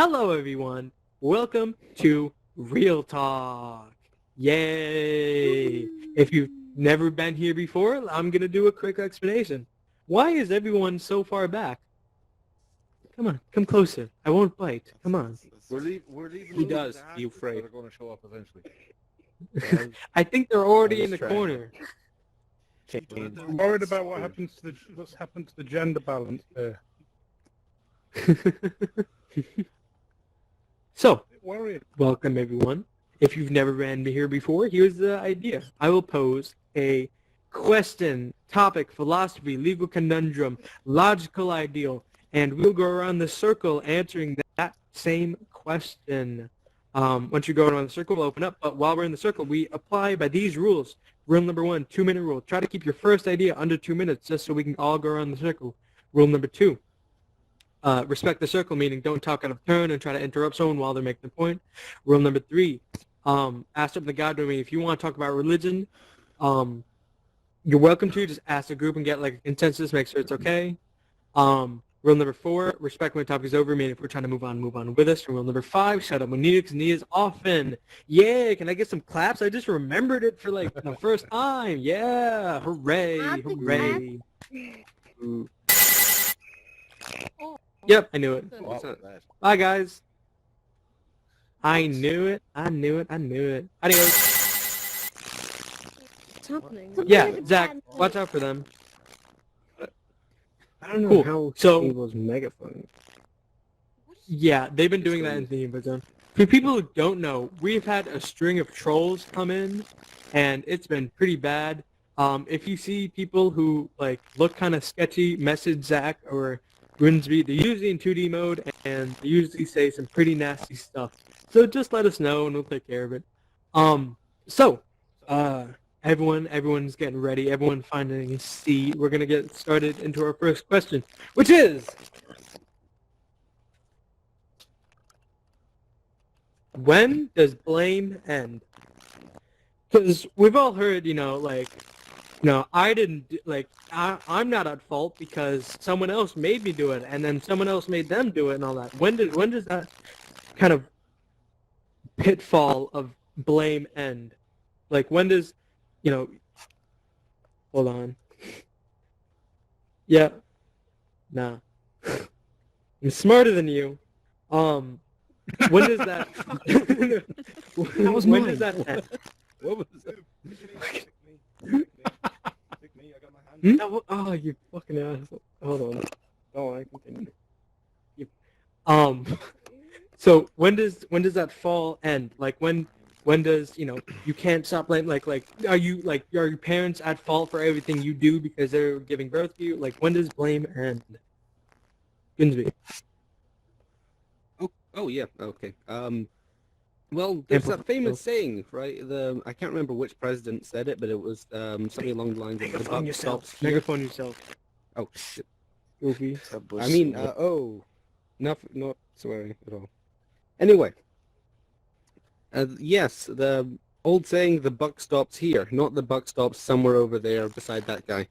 Hello, everyone. Welcome to Real Talk. Yay! If you've never been here before, I'm going to do a quick explanation. Why is everyone so far back? Come on, come closer. I won't bite. Come on. We're leaving. He those does, that you afraid. That are going to show up eventually. I think they're already I in was the trying. corner. I'm worried about what's happened to the gender balance there. So, Worrying. welcome, everyone. If you've never been here before, here's the idea. I will pose a question, topic, philosophy, legal conundrum, logical ideal, and we'll go around the circle answering that same question. Once you go around the circle, we'll open up. But while we're in the circle, we apply by these rules. Rule number 1, 2-minute rule. Try to keep your first idea under 2 minutes just so we can all go around the circle. Rule number 2. Respect the circle, meaning don't talk out of turn and try to interrupt someone while they're making the point. Rule number 3, ask up the God to me. If you want to talk about religion, you're welcome to. Just ask the group and get like a consensus, make sure it's okay. Rule number 4, respect when the topic is over, meaning if we're trying to move on with us. And rule number 5, shut up when needed, because needed is often. Yeah, can I get some claps? I just remembered it for like the first time. Yeah, hooray, hooray. Ooh. Yep, I knew it. Bye, guys. I knew it. Adios. What's happening? Yeah, Zach, watch out for them. I don't know Cool. how So- Abel's megaphone. Yeah, they've been doing that in the Input Zone. For people who don't know, we've had a string of trolls come in, and it's been pretty bad. If you see people who like look kind of sketchy, message Zach or Grimsby. They're usually in 2D mode, and they usually say some pretty nasty stuff. So just let us know, and we'll take care of it. Everyone's getting ready. Everyone finding a seat. We're gonna get started into our first question, which is, when does blame end? Because we've all heard, I didn't, I'm not at fault because someone else made me do it, and then someone else made them do it and all that. When does that kind of pitfall of blame end? Like, when does, hold on. Yeah. Nah. I'm smarter than you. When does that... That was when mine. does that end? What was that? Oh, you fucking asshole. Hold on. Oh, I continue. So when does that fall end? Like when does, you can't stop blaming, are your parents at fault for everything you do because they're giving birth to you? Like, when does blame end? Ginsby. Oh yeah. Okay. Well, there's that famous saying, right? I can't remember which president said it, but it was something along the lines of the Megaphone buck yourself. stops here. Megaphone yourself. Oh shit. Goofy. I mean, not swearing at all. Anyway, yes, the old saying, the buck stops here, not the buck stops somewhere over there beside that guy.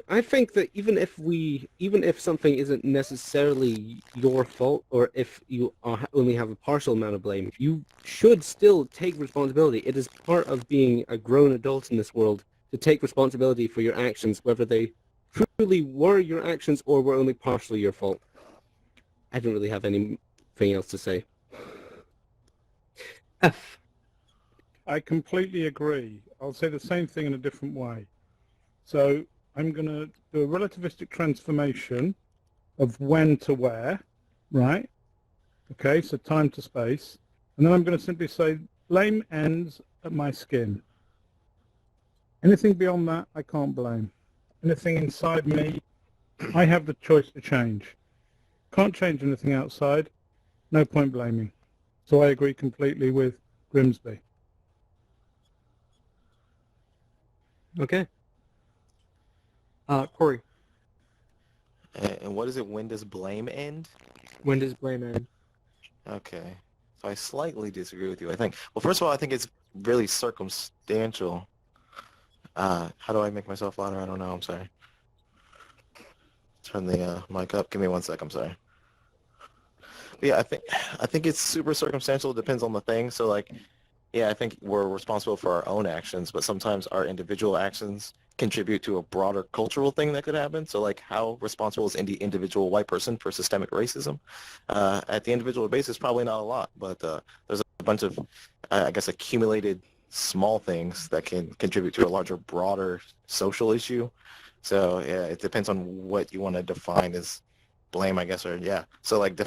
I think that even if something isn't necessarily your fault, or if you only have a partial amount of blame, you should still take responsibility. It is part of being a grown adult in this world to take responsibility for your actions, whether they truly were your actions or were only partially your fault. I don't really have anything else to say. F. I completely agree. I'll say the same thing in a different way. So I'm going to do a relativistic transformation of when to where, right? Okay, so time to space. And then I'm going to simply say, blame ends at my skin. Anything beyond that, I can't blame. Anything inside me, I have the choice to change. Can't change anything outside, no point blaming. So I agree completely with Grimsby. Okay. Corey. And what is it? When does blame end? When does blame end? Okay. So I slightly disagree with you, I think. Well, first of all, I think it's really circumstantial. How do I make myself louder? I don't know. I'm sorry. Turn the mic up. Give me 1 sec. I'm sorry. Yeah, I think it's super circumstantial. It depends on the thing. So like, yeah, I think we're responsible for our own actions, but sometimes our individual actions contribute to a broader cultural thing that could happen. So like, how responsible is any individual white person for systemic racism? At the individual basis, probably not a lot, but there's a bunch of, I guess, accumulated small things that can contribute to a larger, broader social issue. So yeah, it depends on what you want to define as blame, I guess, or yeah. So like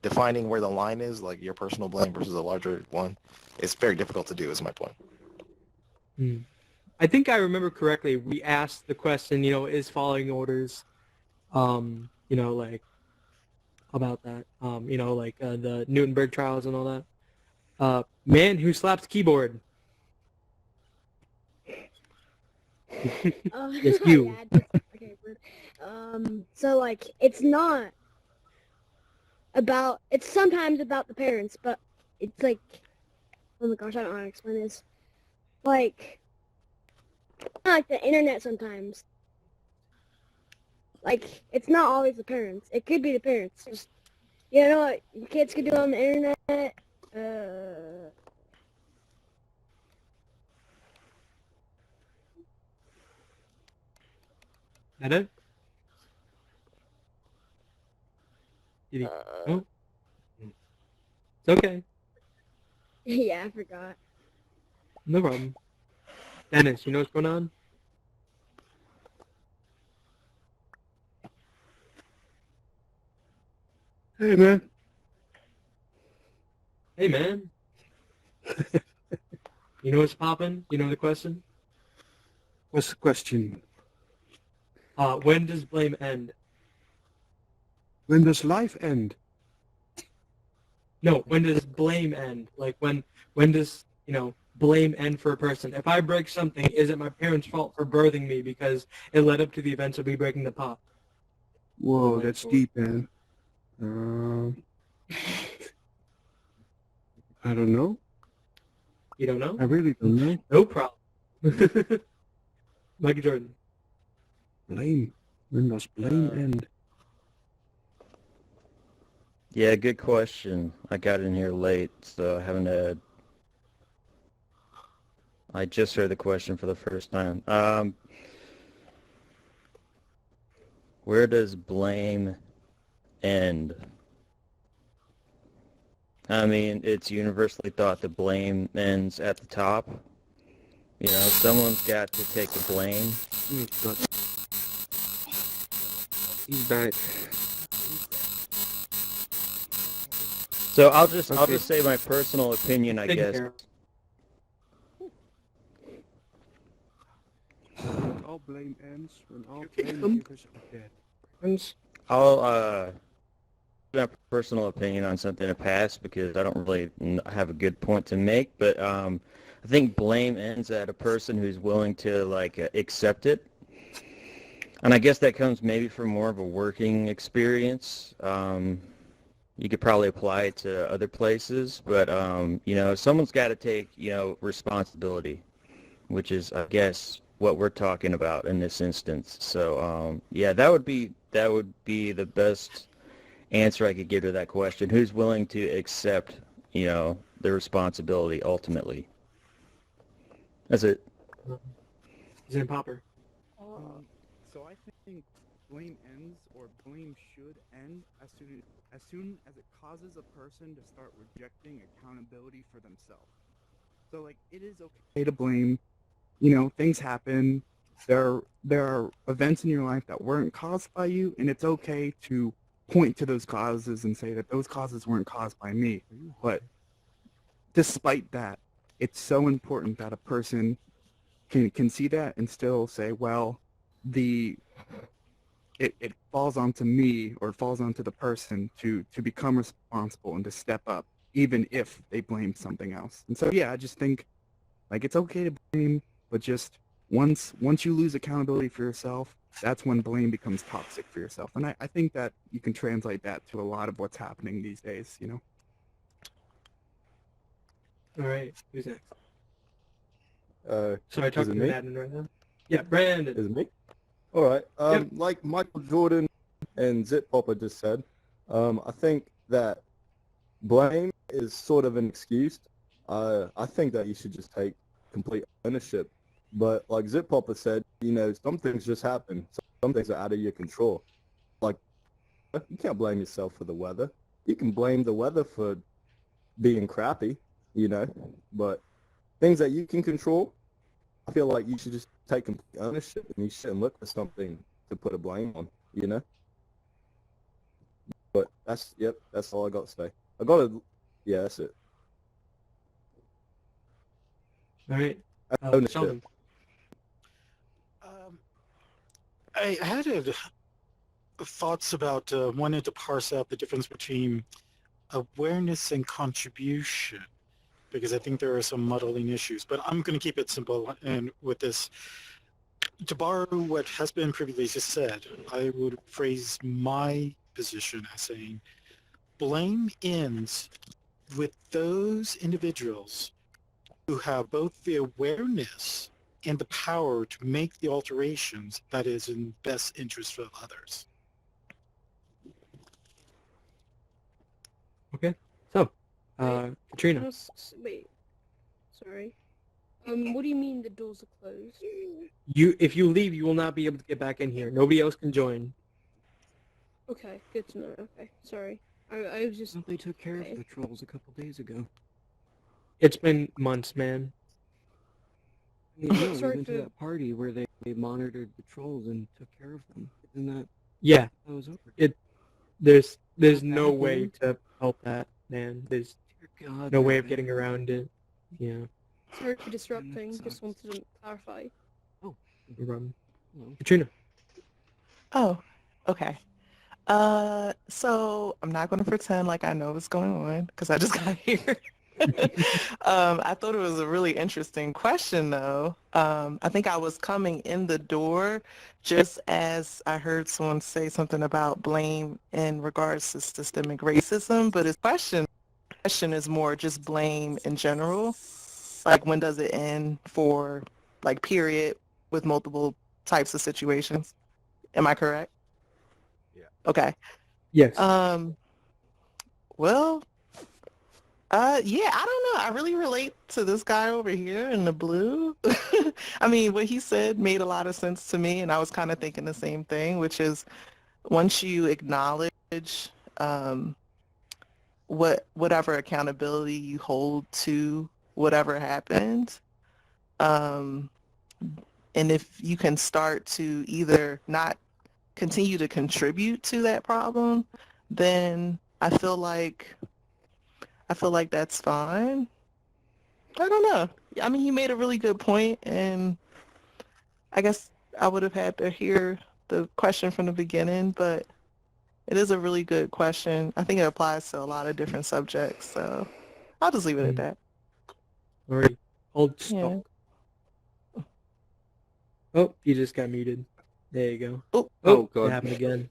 defining where the line is, like your personal blame versus a larger one, it's very difficult to do. Is my point. Hmm. I think I remember correctly. We asked the question, is following orders, like about that, like the Nuremberg trials and all that. Man who slaps keyboard. Yes, you. Yeah, okay, but, so like, it's not about, it's sometimes about the parents, but it's like, oh my gosh, I don't know how to explain this. Like the internet sometimes. Like, it's not always the parents. It could be the parents. Just, what kids could do on the internet? That it? Did he? Oh. It's okay. Yeah, I forgot. No problem. Dennis, you know what's going on? Hey, man. Hey, man. You know what's popping? You know the question? What's the question? When does blame end? When does life end? No, when does blame end? Like when does, blame end for a person? If I break something, is it my parents' fault for birthing me because it led up to the events of me breaking the pot? Whoa, Like, that's deep, man. I don't know. You don't know? I really don't know. No problem. Michael Jordan. Blame. When does blame end? Yeah, good question. I got in here late, so I haven't had... I just heard the question for the first time. Where does blame end? I mean, it's universally thought that blame ends at the top. Someone's got to take the blame. He's back. So I'll just say my personal opinion, I Take guess. care. All blame ends when all blame givers are dead. I'll my personal opinion on something to pass because I don't really have a good point to make, but I think blame ends at a person who's willing to accept it. And I guess that comes maybe from more of a working experience. You could probably apply it to other places, but someone's got to take responsibility, which is, I guess, what we're talking about in this instance. So yeah, that would be the best answer I could give to that question. Who's willing to accept the responsibility ultimately? That's it. He's in Popper. So I think blame ends, or blame should end, as soon as it causes a person to start rejecting accountability for themselves. So it is okay to blame. Things happen. There are events in your life that weren't caused by you, and it's okay to point to those causes and say that those causes weren't caused by me. But despite that, it's so important that a person can see that and still say, well, it falls onto me, or it falls onto the person to become responsible and to step up, even if they blame something else. And so yeah, I just think it's okay to blame, but just once you lose accountability for yourself, that's when blame becomes toxic for yourself. And I think that you can translate that to a lot of what's happening these days, All right, who's next? Is Sorry, talking it to me? Madden right now. Yeah, Brandon. it me? All right. Yep. Like Michael Jordan and Zip Popper just said, I think that blame is sort of an excuse. I think that you should just take complete ownership. But like Zip Popper said, some things just happen. Some things are out of your control. Like, you can't blame yourself for the weather. You can blame the weather for being crappy, but things that you can control, I feel like you should just take complete ownership and you shouldn't look for something to put a blame on. But that's all I got to say. Yeah, that's it. All right. Ownership. Sheldon. I had thoughts about wanting to parse out the difference between awareness and contribution, because I think there are some muddling issues. But I'm going to keep it simple and with this. To borrow what has been previously said, I would phrase my position as saying blame ends with those individuals who have both the awareness and the power to make the alterations that is in best interest of others. Okay. So, Katrina. Wait. Sorry. What do you mean the doors are closed? If you leave, you will not be able to get back in here. Nobody else can join. Okay, good to know. Okay, sorry. I was just... They took care Okay. of the trolls a couple days ago. It's been months, man. No, we Sorry went to for- that party where they monitored the trolls and took care of them. Isn't that Yeah, that was over? there's That no way happened? to help that, man. There's Dear God, no way that of getting happened. around it. Yeah. Sorry for disrupting. sucks. Just wanted to clarify. Rum. Well, Katrina. Oh, okay. So I'm not going to pretend like I know what's going on because I just got here. I thought it was a really interesting question, though. I think I was coming in the door just as I heard someone say something about blame in regards to systemic racism, but his question is more just blame in general. Like, when does it end for, like, period, with multiple types of situations? Am I correct? Yeah. Okay. Yes. Well, yeah, I don't know. I really relate to this guy over here in the blue. I mean, what he said made a lot of sense to me, and I was kind of thinking the same thing, which is once you acknowledge whatever accountability you hold to whatever happened, and if you can start to either not continue to contribute to that problem, then I feel like that's fine. I don't know. I mean, he made a really good point, and I guess I would have had to hear the question from the beginning, but it is a really good question. I think it applies to a lot of different subjects, so I'll just leave it at that. Alrighty. Hold Yeah. stock. Oh, you just got muted. There you go. Oh, Oh, It God. happened again.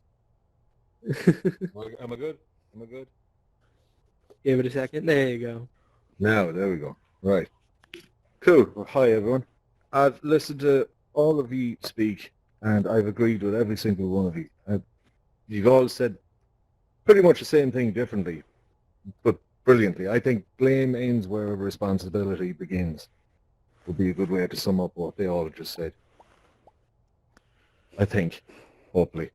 Am I good? Am I good? Give it a second. There you go. Now, there we go. Right. Cool. Well, hi, everyone. I've listened to all of you speak, and I've agreed with every single one of you. You've all said pretty much the same thing differently, but brilliantly. I think blame ends where responsibility begins would be a good way to sum up what they all just said. I think, hopefully.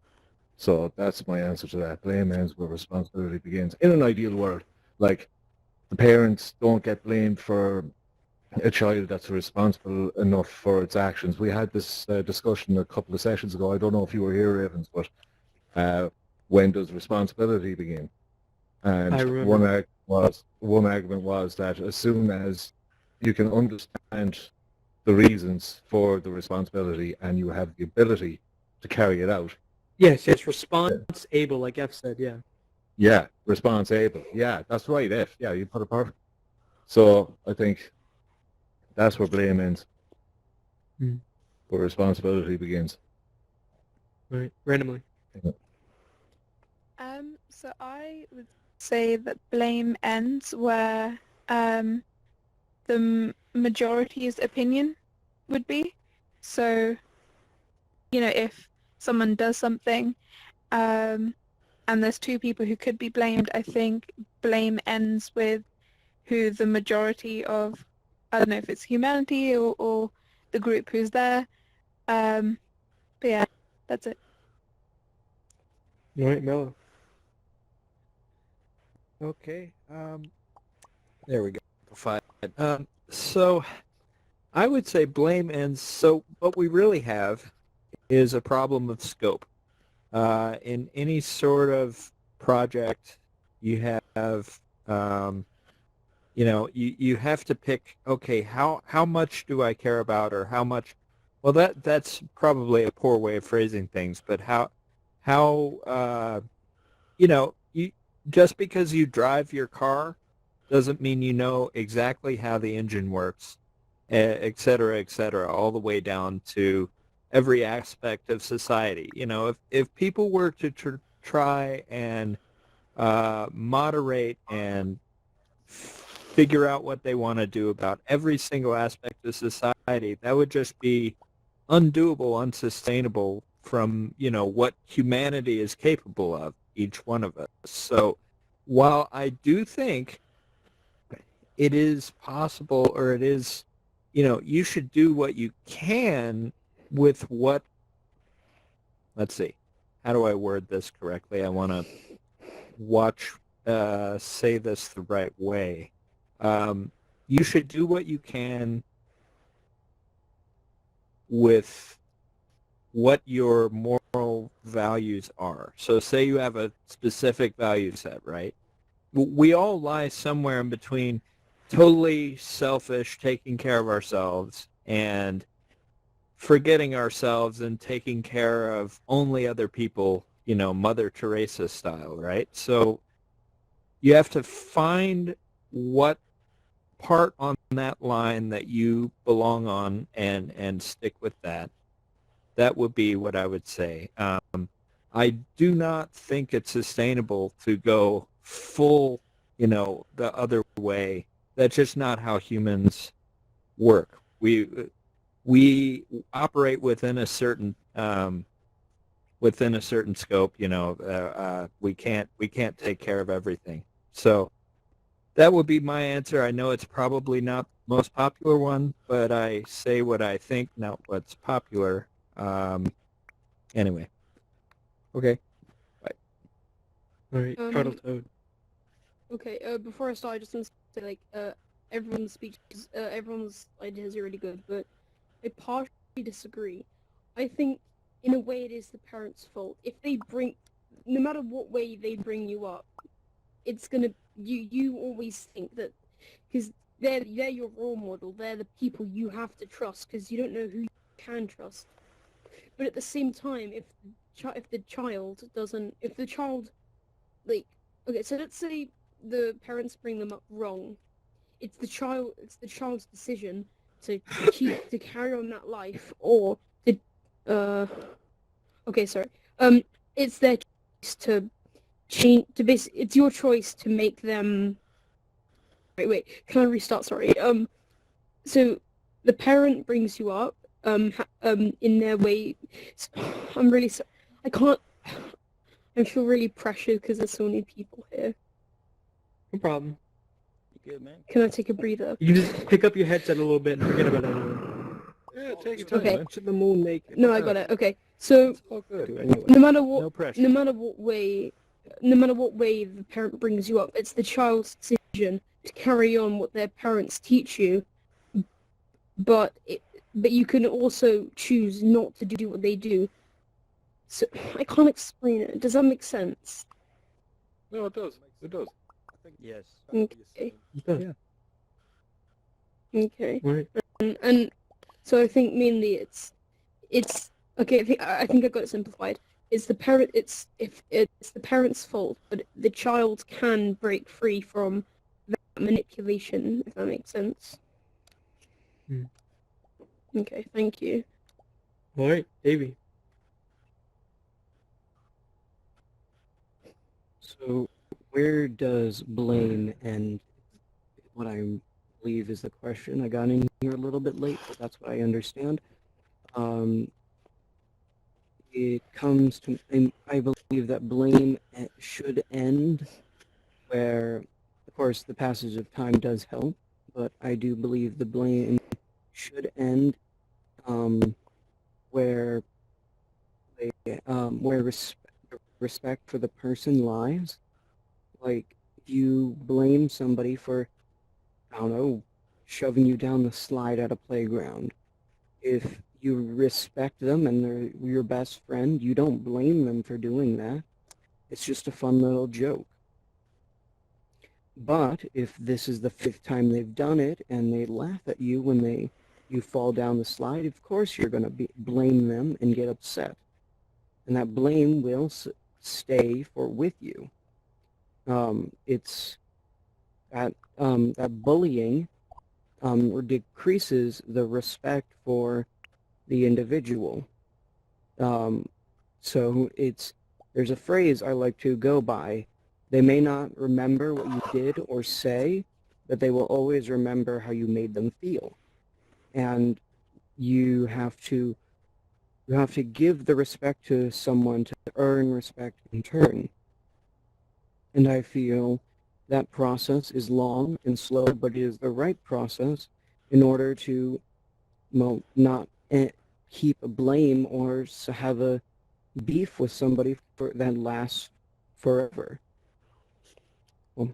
So that's my answer to that. Blame ends where responsibility begins. In an ideal world, like, the parents don't get blamed for a child that's responsible enough for its actions. We had this discussion a couple of sessions ago. I don't know if you were here, Ravens, but when does responsibility begin? And I remember. one argument was that as soon as you can understand the reasons for the responsibility and you have the ability to carry it out. Yes, response able, like F said, yeah. Yeah, response able. Yeah, that's right, F. Yeah, you put it perfect. So I think that's where blame ends. Where responsibility begins. Right. Randomly. So I would say that blame ends where the majority's opinion would be. So, if someone does something and there's two people who could be blamed, I think blame ends with who the majority of, I don't know if it's humanity or the group who's there. But yeah, that's it. All right, Mello. Okay. There we go. Fine. So I would say blame ends. So what we really have is a problem of scope. In any sort of project, you have, you have to pick. Okay, how much do I care about, or how much? Well, that's probably a poor way of phrasing things. But how you just because you drive your car doesn't mean you know exactly how the engine works, et cetera, all the way down to every aspect of society. If people were to try and moderate and figure out what they want to do about every single aspect of society, that would just be undoable, unsustainable from, what humanity is capable of, each one of us. So while I do think it is possible, or it is, you should do what you can with what, let's see, how do I word this correctly? I want to say this the right way. You should do what you can with what your moral values are. So say you have a specific value set, right? We all lie somewhere in between totally selfish, taking care of ourselves, and forgetting ourselves and taking care of only other people, Mother Teresa style, right? So you have to find what part on that line that you belong on, and stick with that. That would be what I would say. I do not think it's sustainable to go full, the other way. That's just not how humans work. We operate within a certain scope. We can't take care of everything. So that would be my answer. I know it's probably not the most popular one, but I say what I think, not what's popular. Anyway. Okay. Bye. All right, Turtle Toad. Okay, before I start, I just want to say, everyone's speeches, everyone's ideas are really good, but I partially disagree. I think, in a way, it is the parents' fault. If they no matter what way they bring you up, it's gonna, you always think that, because they're your role model, they're the people you have to trust, because you don't know who you can trust. But at the same time, if the child, okay, so let's say the parents bring them up wrong, it's the child's decision to carry on that life, or it's their choice to change, it's your choice to make them, wait, can I restart, sorry. So the parent brings you up, in their way. I'm really sorry. I feel really pressured because there's so many people here. No problem. You good, man? Can I take a breather? You can just pick up your headset a little bit and forget about everyone. Yeah, take your time, Okay. man. Should the moon naked? No, I got it. Okay, so It's all good. Anyway. no matter what, No pressure. no matter what way the parent brings you up, it's the child's decision to carry on what their parents teach you. But you can also choose not to do what they do. So I can't explain it. Does that make sense? No, it does. It does. Yes. Okay. Yeah. Okay. Right. And so I think mainly it's okay. I think I got it simplified. It's the parent's fault, but the child can break free from that manipulation, if that makes sense. Hmm. Okay, thank you. All right, Davey. So where does blame end? What I believe is the question. I got in here a little bit late, but that's what I understand. It comes to, I believe that blame should end where Of course, the passage of time does help, but I do believe the blame should end where where respect for the person lies. Like, you blame somebody for, I don't know, shoving you down the slide at a playground. If you respect them and they're your best friend, you don't blame them for doing that. It's just a fun little joke. But if this is the 5th time they've done it and they laugh at you when you fall down the slide, of course you're going to blame them and get upset. And that blame will stay with you. It's that bullying decreases the respect for the individual. So there's a phrase I like to go by. They may not remember what you did or say, but they will always remember how you made them feel. And you have to give the respect to someone to earn respect in turn. And I feel that process is long and slow, but it is the right process in order to not keep a blame or have a beef with somebody that lasts forever. Well,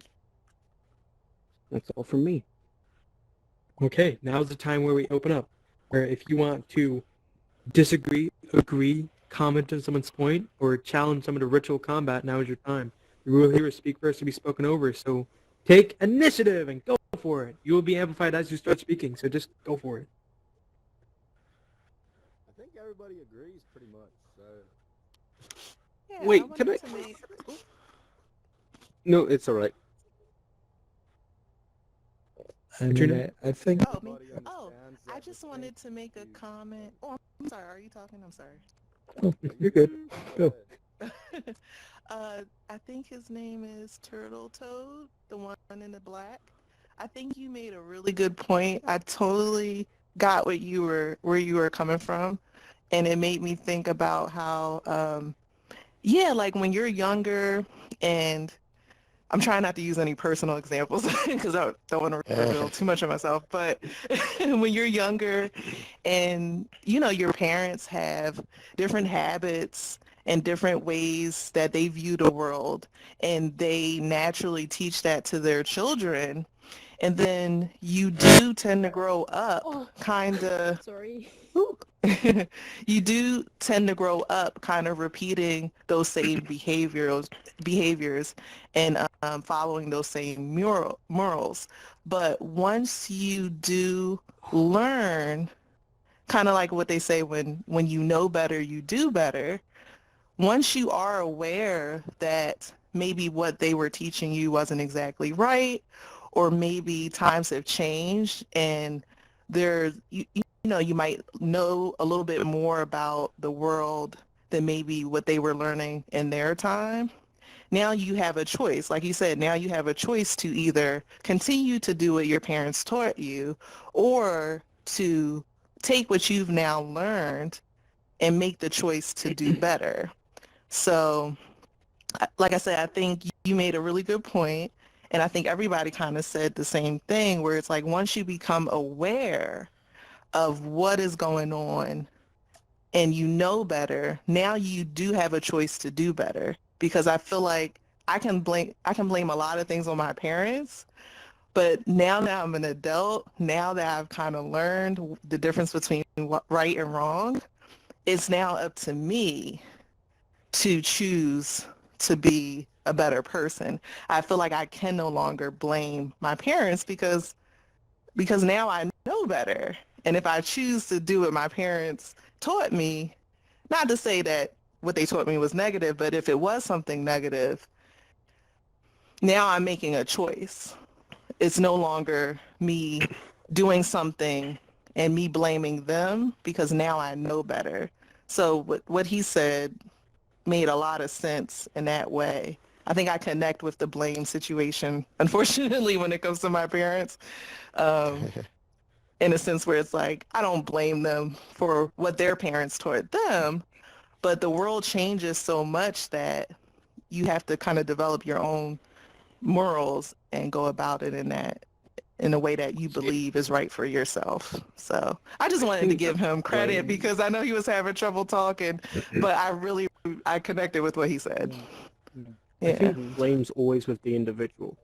that's all from me. Okay, now's the time where we open up. Where if you want to disagree, agree, comment on someone's point, or challenge someone to ritual combat, now is your time. The rule here is speak first to be spoken over, so take initiative and go for it. You will be amplified as you start speaking, so just go for it. I think everybody agrees pretty much. So. Yeah, Wait, I can wanted I? to make. No, it's all right. I mean, I think. Oh, me? Oh, I just wanted to make a comment. Oh, I'm sorry. Are you talking? I'm sorry. Oh, you're good. Go. I think his name is Turtle Toad, the one in the black. I think you made a really good point. I totally got where you were coming from, and it made me think about how, yeah, like when you're younger, and I'm trying not to use any personal examples because I don't want to reveal too much of myself, but when you're younger and, you know, your parents have different habits and different ways that they view the world, and they naturally teach that to their children, and then you do tend to grow up kind of Sorry. you do tend to grow up kind of repeating those same behaviors and following those same morals. But once you do learn, kind of like what they say, when you know better, you do better. Once you are aware that maybe what they were teaching you wasn't exactly right, or maybe times have changed and you know, you might know a little bit more about the world than maybe what they were learning in their time. Now you have a choice. Like you said, now you have a choice to either continue to do what your parents taught you, or to take what you've now learned and make the choice to do better. So, like I said, I think you made a really good point, and I think everybody kind of said the same thing, where it's like once you become aware of what is going on and you know better, now you do have a choice to do better. Because I feel like I can blame a lot of things on my parents, but now that I'm an adult, now that I've kind of learned the difference between right and wrong, it's now up to me to choose to be a better person. I feel like I can no longer blame my parents because now I know better. And if I choose to do what my parents taught me, not to say that what they taught me was negative, but if it was something negative, now I'm making a choice. It's no longer me doing something and me blaming them, because now I know better. So what he said made a lot of sense in that way. I think I connect with the blame situation, unfortunately, when it comes to my parents. In a sense where it's like, I don't blame them for what their parents taught them, but the world changes so much that you have to kind of develop your own morals and go about it in a way that you believe is right for yourself. So I just wanted to give him credit because I know he was having trouble talking, but I connected with what he said. I think blame's always with the individual.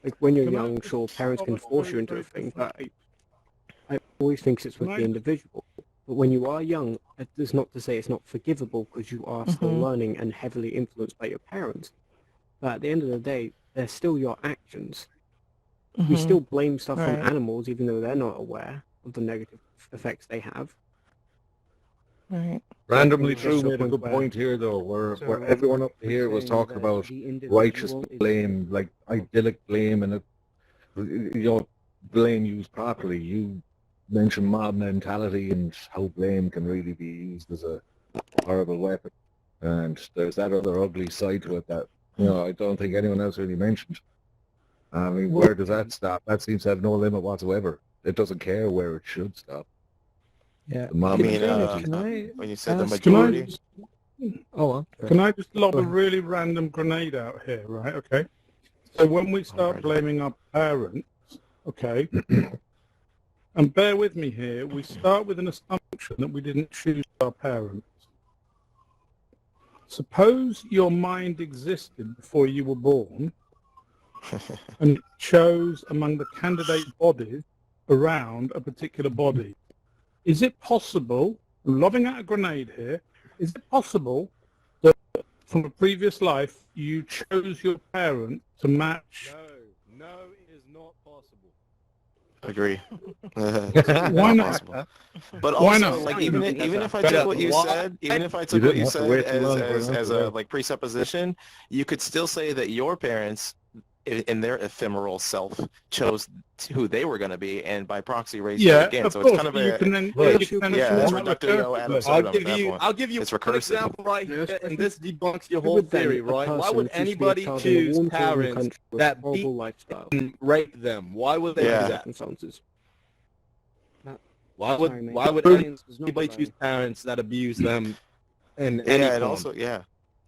Like when you're young, sure, parents can force you into a thing, but I always think it's with the individual. But when you are young, it is not to say it's not forgivable because you are still learning and heavily influenced by your parents. But at the end of the day, they're still your actions. We still blame stuff on animals, even though they're not aware of the negative effects they have. Right. Randomly True made a good point here, though, where everyone up here was talking about righteous blame, like idyllic blame, and blame used properly. You mentioned mob mentality and how blame can really be used as a horrible weapon, and there's that other ugly side to it that I don't think anyone else really mentioned. I mean, where does that stop? That seems to have no limit whatsoever. It doesn't care where it should stop. Yeah. The mob when you said the majority. Can I just lob a really random grenade out here, right? Okay. So when we start blaming our parents, okay, and bear with me here, we start with an assumption that we didn't choose our parents. Suppose your mind existed before you were born and chose among the candidate bodies around a particular body. Is it possible, I'm lobbing out a grenade here, is it possible that from a previous life you chose your parent to match? No, it is not possible. Agree. Why not? But Why also, not? like even if I took what you said, even if I took what you said as a like presupposition, you could still say that your parents, in their ephemeral self, chose who they were going to be, and by proxy raised you again. So it's kind of it's reductio ad absurdum. I'll give you It's one recursive. example right here, and this debunks your whole theory, right? Why would anybody choose parents that beat and rape them? Why would they do that? Why would anybody choose parents that abuse them? And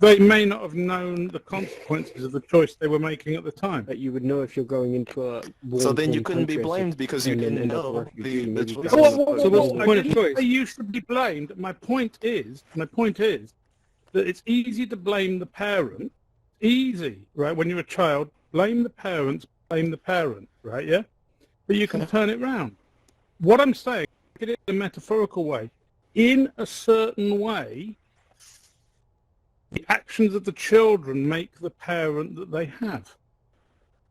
they may not have known the consequences of the choice they were making at the time. But you would know if you're going into a so then you couldn't be blamed because you didn't know the choice. So what's the point of choice? You should be blamed. My point is that it's easy to blame the parent. Easy, right? When you're a child, blame the parents, right? Yeah? But you can turn it round. What I'm saying, look at it in a metaphorical way. In a certain way, the actions of the children make the parent that they have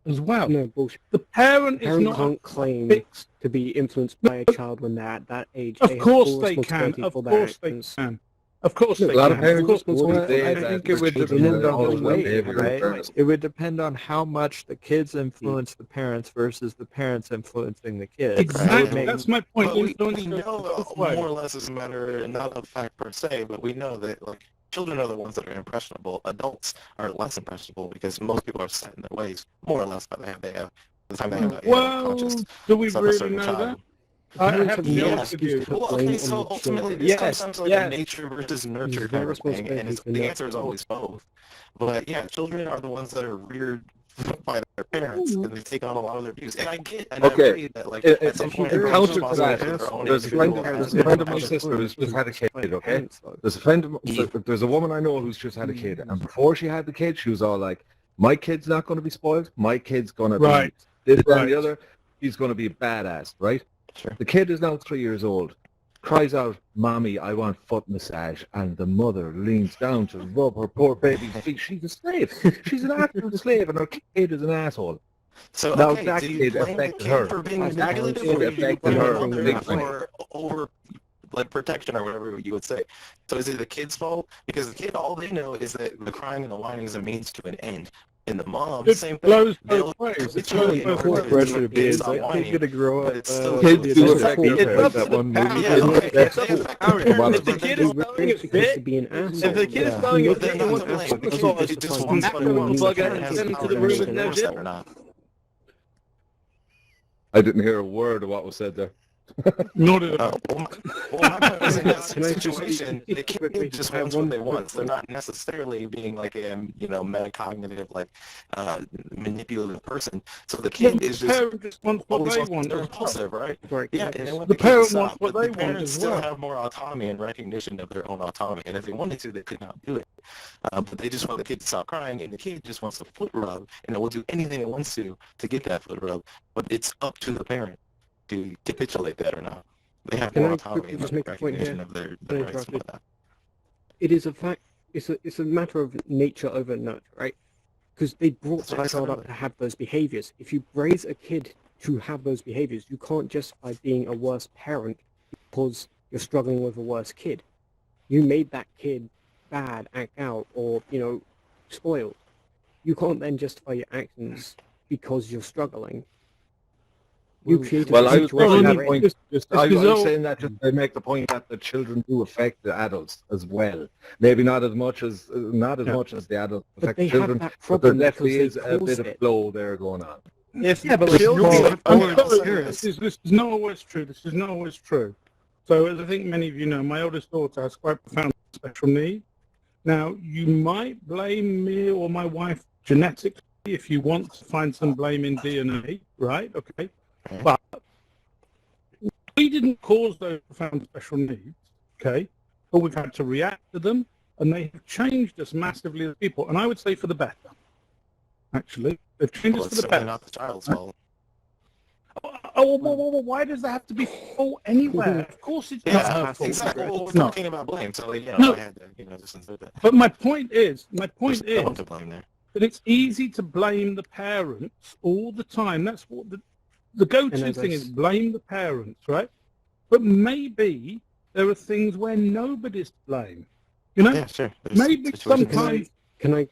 as well. No, bullshit. The parent is not can't claim to be influenced by a child when they're at that age. Of course they can. Of course they can. Of course they can. I think it would depend on the way, right? It would depend on how much the kids influence the parents versus the parents influencing the kids. Exactly. That's my point. But we know more or less as a matter, not of fact per se, but we know that like children are the ones that are impressionable. Adults are less impressionable because most people are set in their ways, more or less, by the time they have conscious. Do we really know that? I have Well, okay, so ultimately this comes down to like a nature versus nurture kind of thing, and the answer is always both. But yeah, children are the ones that are reared by their parents, and they take on a lot of their views. And I get, and I agree that like at some point, in counter to that, there's a friend of my sister who's just had a kid. Okay, there's a woman I know who's just had a kid, and before she had the kid, she was all like, "My kid's not going to be spoiled. My kid's going to be this, that, and the other. He's going to be a badass, right?" Sure. The kid is now 3 years old, cries out, "Mommy, I want foot massage," and the mother leans down to rub her poor baby's feet. She's a slave. She's an absolute slave, and her kid is an asshole. So now okay, that kid affected her. For being manipulative, or affected her. For over like protection or whatever you would say. So is it the kid's fault? Because the kid, all they know is that the crying and the whining is a means to an end. And the mom, same thing. Blows both ways. It's really pressure being kids gonna grow up. Kids do affect their parents. That one movie. If the kid is telling his bit, if the kid is telling his bit, he wants to fuck massage, plug it and send him to the room with no dip. I didn't hear a word of what was said there. Nor did I. Well, my point is in that Can I just- situation, the kid just wants what they want. So they're not necessarily being like a, metacognitive, like, manipulative person. So the kid is just parent just wants what always they wants want to be as well. impulsive, right? Sorry, Yeah, and they want The the kid to parent stop. wants what But they the want parents as still well. have more autonomy and recognition of their own autonomy. And if they wanted to, they could not do it. But they just want the kid to stop crying, and the kid just wants a foot rub, and it will do anything it wants to get that foot rub. But it's up to the parent to capitulate that or not. They have Can more I autonomy quickly and just make a point recognition here? of their Can I rights and interrupt you? whatnot. It is a fact. It's a matter of nature over nurture, right? Because they brought That's what I that said child up earlier. to have those behaviors. If you raise a kid to have those behaviors, you can't justify being a worse parent because you're struggling with a worse kid. You made that kid bad, act out, or spoiled. You can't then justify your actions because you're struggling. You created Well, a I was situation making that where point. I is was all- saying that just to make the point that the children do affect the adults as well. Maybe not as much as much as the adults but affect they the children, have that but there problem because definitely they is a cause bit of it. flow there going on. If Yeah, but like children, you're I'm born sorry, parents. this is not always true. This is not always true. So as I think many of you know, my oldest daughter has quite profound special needs. Now, you might blame me or my wife genetically if you want to find some blame in DNA, right? Okay. But we didn't cause those profound special needs, okay? But we've had to react to them, and they have changed us massively as people. And I would say for the better, actually. They've changed Well, us for it's the certainly better. not the child's fault. Why does that have to be fault anywhere? Of course it's not Yeah, her fault. exactly. Well, we're It's not. talking about blame, so No. I had to, just insert that. But my point is There's no one to blame there. that it's easy to blame the parents all the time. That's what the go-to And thing is, blame the parents, right? But maybe there are things where nobody's to blame. Yeah, sure. There's Maybe situations- sometimes. Can I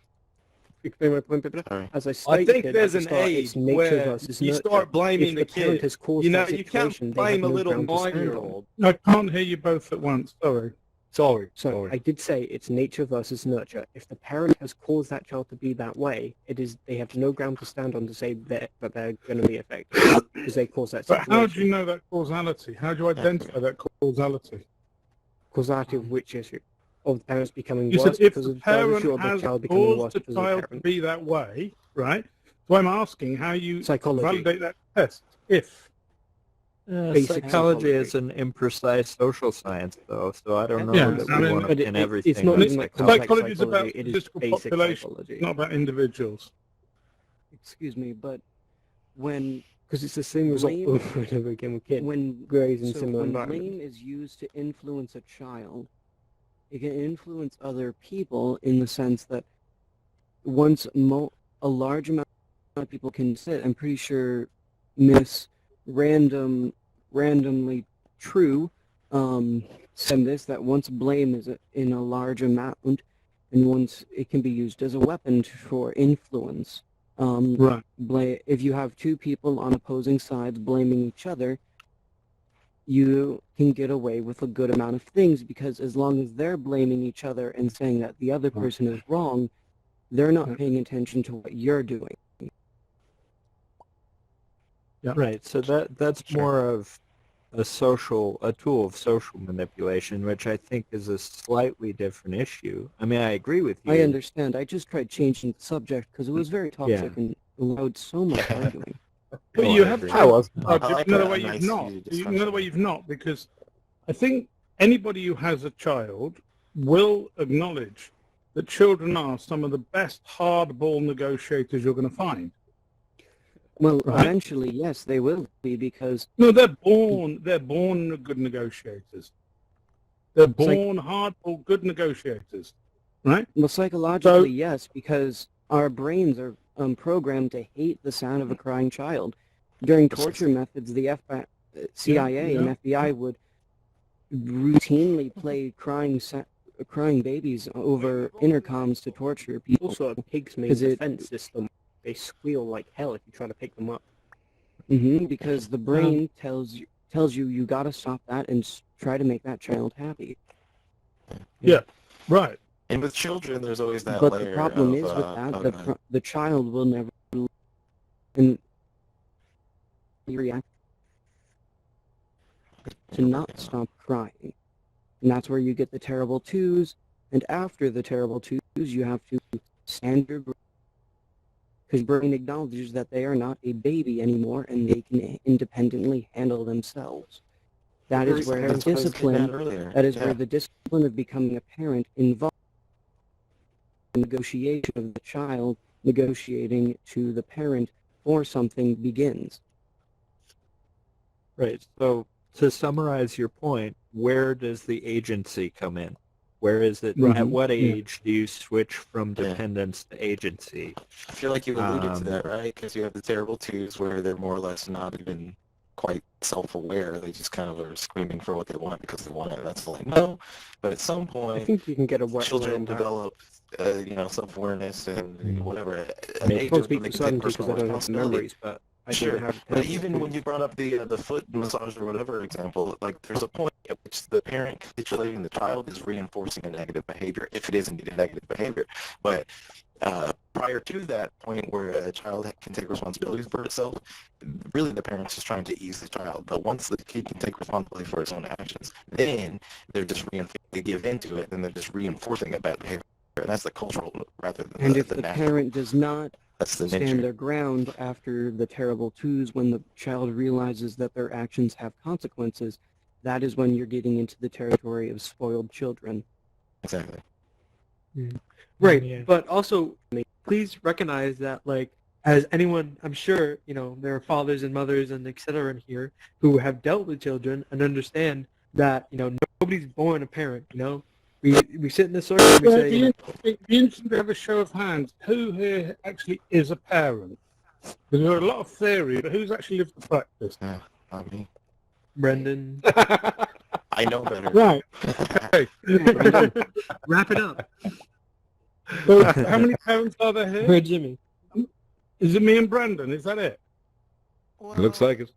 explain my point, Peter? Sorry. As I I stated think at there's the an start, it's age nature where versus you nurture. start blaming If the parent kid. has caused You know, that you can't situation, they blame have a no little ground to stand on. 9-year-old. I can't hear you both at once. Sorry. Sorry. So I did say it's nature versus nurture. If the parent has caused that child to be that way, they have no ground to stand on to say that they're going to be affected because they caused that But situation. how do you know that causality? How do you identify that causality? Causality of which issue? Of the parents becoming You worse said if because the of the child issue, parent or the has child becoming worse caused the because of the child to parent? be that way, right? So I'm asking how you Psychology. validate that test. If. Basic psychology psychology. is an imprecise social science, though, so I don't know Yeah, that I we mean, want to but pin it's everything not on even like psychology. complex Psychology is about psychology. It is statistical basic population, psychology. not about individuals. Excuse me, but when Because it's the same result blame- over and over again with kids. when Raised in so similar when environments. blame is used to influence a child, it can influence other people in the sense that once a large amount of people can sit, I'm pretty sure Miss randomly true said this, that once blame is in a large amount and once it can be used as a weapon for influence. Right. If you have two people on opposing sides blaming each other, you can get away with a good amount of things because as long as they're blaming each other and saying that the other person is wrong, they're not paying attention to what you're doing. Yeah. Right, so that's more of a tool of social manipulation, which I think is a slightly different issue. I mean, I agree with you. I understand. I just tried changing the subject because it was very toxic and allowed so much arguing. But Oh, you I have agree. to. I was- Another I like way a you've nice not. view Another way you've not, because I think anybody who has a child will acknowledge that children are some of the best hardball negotiators you're going to find. Well, Right. eventually, yes, they will be because No, they're born good negotiators. They're born hardball good negotiators, right? well, psychologically, yes, because our brains are programmed to hate the sound of a crying child. During torture methods, the CIA and FBI would routinely play crying babies over intercoms to torture people. Also, a pig's main 'Cause it- defense system. They squeal like hell if you try to pick them up. Because the brain tells you you got to stop that and try to make that child happy. Yeah, right. And with children, there's always that But layer the problem of, is with that, oh, go ahead. the child will never and react. to not stop crying. And that's where you get the terrible twos, and after the terrible twos, you have to stand your ground. Because brain acknowledges that they are not a baby anymore and they can independently handle themselves. That is where the discipline, where the discipline of becoming a parent involves the negotiation of the child negotiating to the parent or something begins. Right. So to summarize your point, where does the agency come in? Where is it? Right. At what age do you switch from dependence to agency? I feel like you alluded to that, right? Because you have the terrible twos where they're more or less not even quite self-aware. They just kind of are screaming for what they want because they want it. That's all I know. But at some I point, think you can get a children develop, self-awareness and whatever. I mean, I can't speak for sudden because I don't have memories, but I Sure, have but even when you brought up the foot massage or whatever example, like there's a point at which the parent capitulating the child is reinforcing a negative behavior, if it is indeed a negative behavior. But prior to that point where a child can take responsibilities for itself, really the parent's just trying to ease the child. But once the kid can take responsibility for his own actions, then they give into it, and they're just reinforcing a bad behavior. And that's the cultural rather than And the if the natural. parent does not That's the stand nature. their ground after the terrible twos, when the child realizes that their actions have consequences, that is when you're getting into the territory of spoiled children. Exactly. Right, but also please recognize that, like, as anyone, I'm sure, there are fathers and mothers and et cetera in here who have dealt with children and understand that, nobody's born a parent, We sit in the circle and we say, It'd be interesting to have a show of hands. Who here actually is a parent? Because there are a lot of theory, but who's actually lived the practice? Not me. Brendan. I know better. Right. Okay. Wrap it up. So how many parents are there here? Where's Jimmy? Is it me and Brendan? Is that it? It looks like it.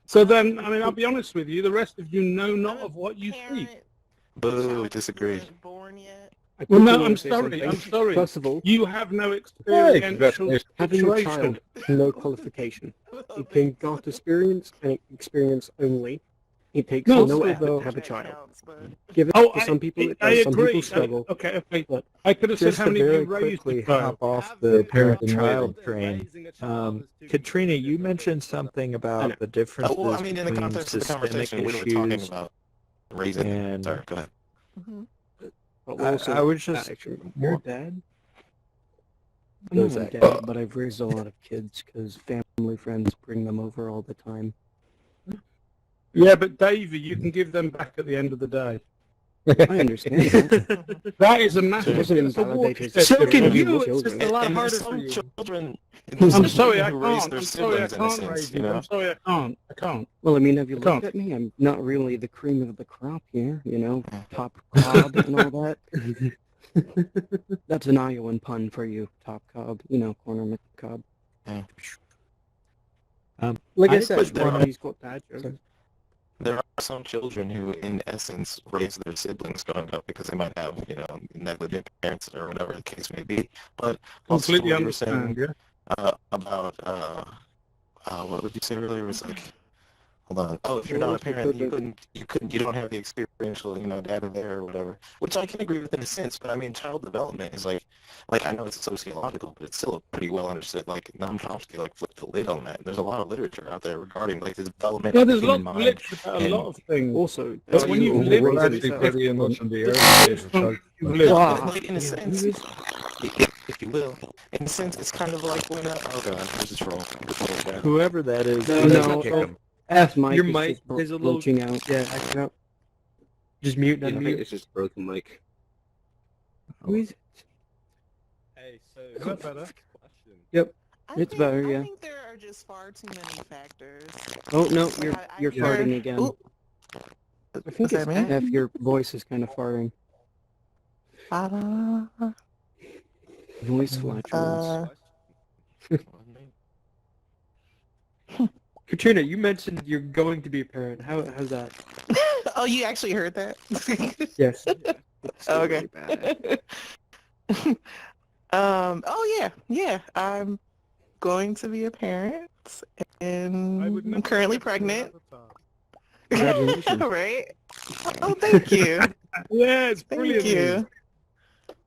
So then, I'll be honest with you, the rest of you know not of what you speak. Boo, disagree. Well, no, I'm sorry. First of all, you have no experiential having a situation. child, no qualification. It can got experience and experience only. It takes no effort to have a child. Give it to some people, it does. Some people struggle. Okay. But I could have said Just how to many of very you raised quickly a child. hop off the parent-child train. Katrina, you mentioned something about the differences Well, in the between context of the systemic conversation, we were talking issues about raising. and... Sorry, go ahead. I was just... You're a dad? I'm Goes not a that- dad, but I've raised a lot of kids because family friends bring them over all the time. Yeah, but Davey, you can give them back at the end of the day. I understand that. That is a massive... Doesn't it's a invalidate walk his step So can for you, children. it's just a lot And harder there's for some you. children I'm sorry, I who raise can't. their I'm sorry, I siblings in a can't sense, raise you you. know? I'm sorry, I can't. I can't. Well, have you I looked can't. at me? I'm not really the cream of the crop here, top cob and all that. That's an Iowan pun for you, top cob, corner cob. Like I said, he's got bad jokes. There are some children who, in essence, raise their siblings growing up because they might have, negligent parents or whatever the case may be. But also Completely what you were saying understand, yeah. about what did you say earlier? It was like, hold on. Oh, if you're not a parent, you don't have the experiential, data there or whatever. Which I can agree with in a sense, but child development is like I know it's sociological, but it's still pretty well understood. Like Noam Chomsky, flip the lid on that. There's a lot of literature out there regarding the development Yeah, of the there's human lots of mind. literature about a lot of things. Also, But when you've lived We're it, actually it's pretty different. much on the It's early stage of different. child. You've lived Wow. Like, in a sense, if you will, in a sense, it's kind of like when oh god, there's a troll. Whoever that is, No, kick him. F Mike Your is mic just is a little... glitching out. Yeah, acting out. Just mute and I think unmute. it's just broken mic. Who is it? Hey, so Is that better? Yep, it's better, I yeah. think there are just far too many factors. Oh, no, I you're hear- farting again. Ooh. I think Is it's that me? F, your voice is kind of farting. Voice flatulence. Katrina, you mentioned you're going to be a parent. How's that? Oh, you actually heard that? Yes. Okay. Oh yeah. I'm going to be a parent, and I'm currently pregnant. Congratulations. Right? Oh, thank you. Yeah, it's Thank brilliant. you.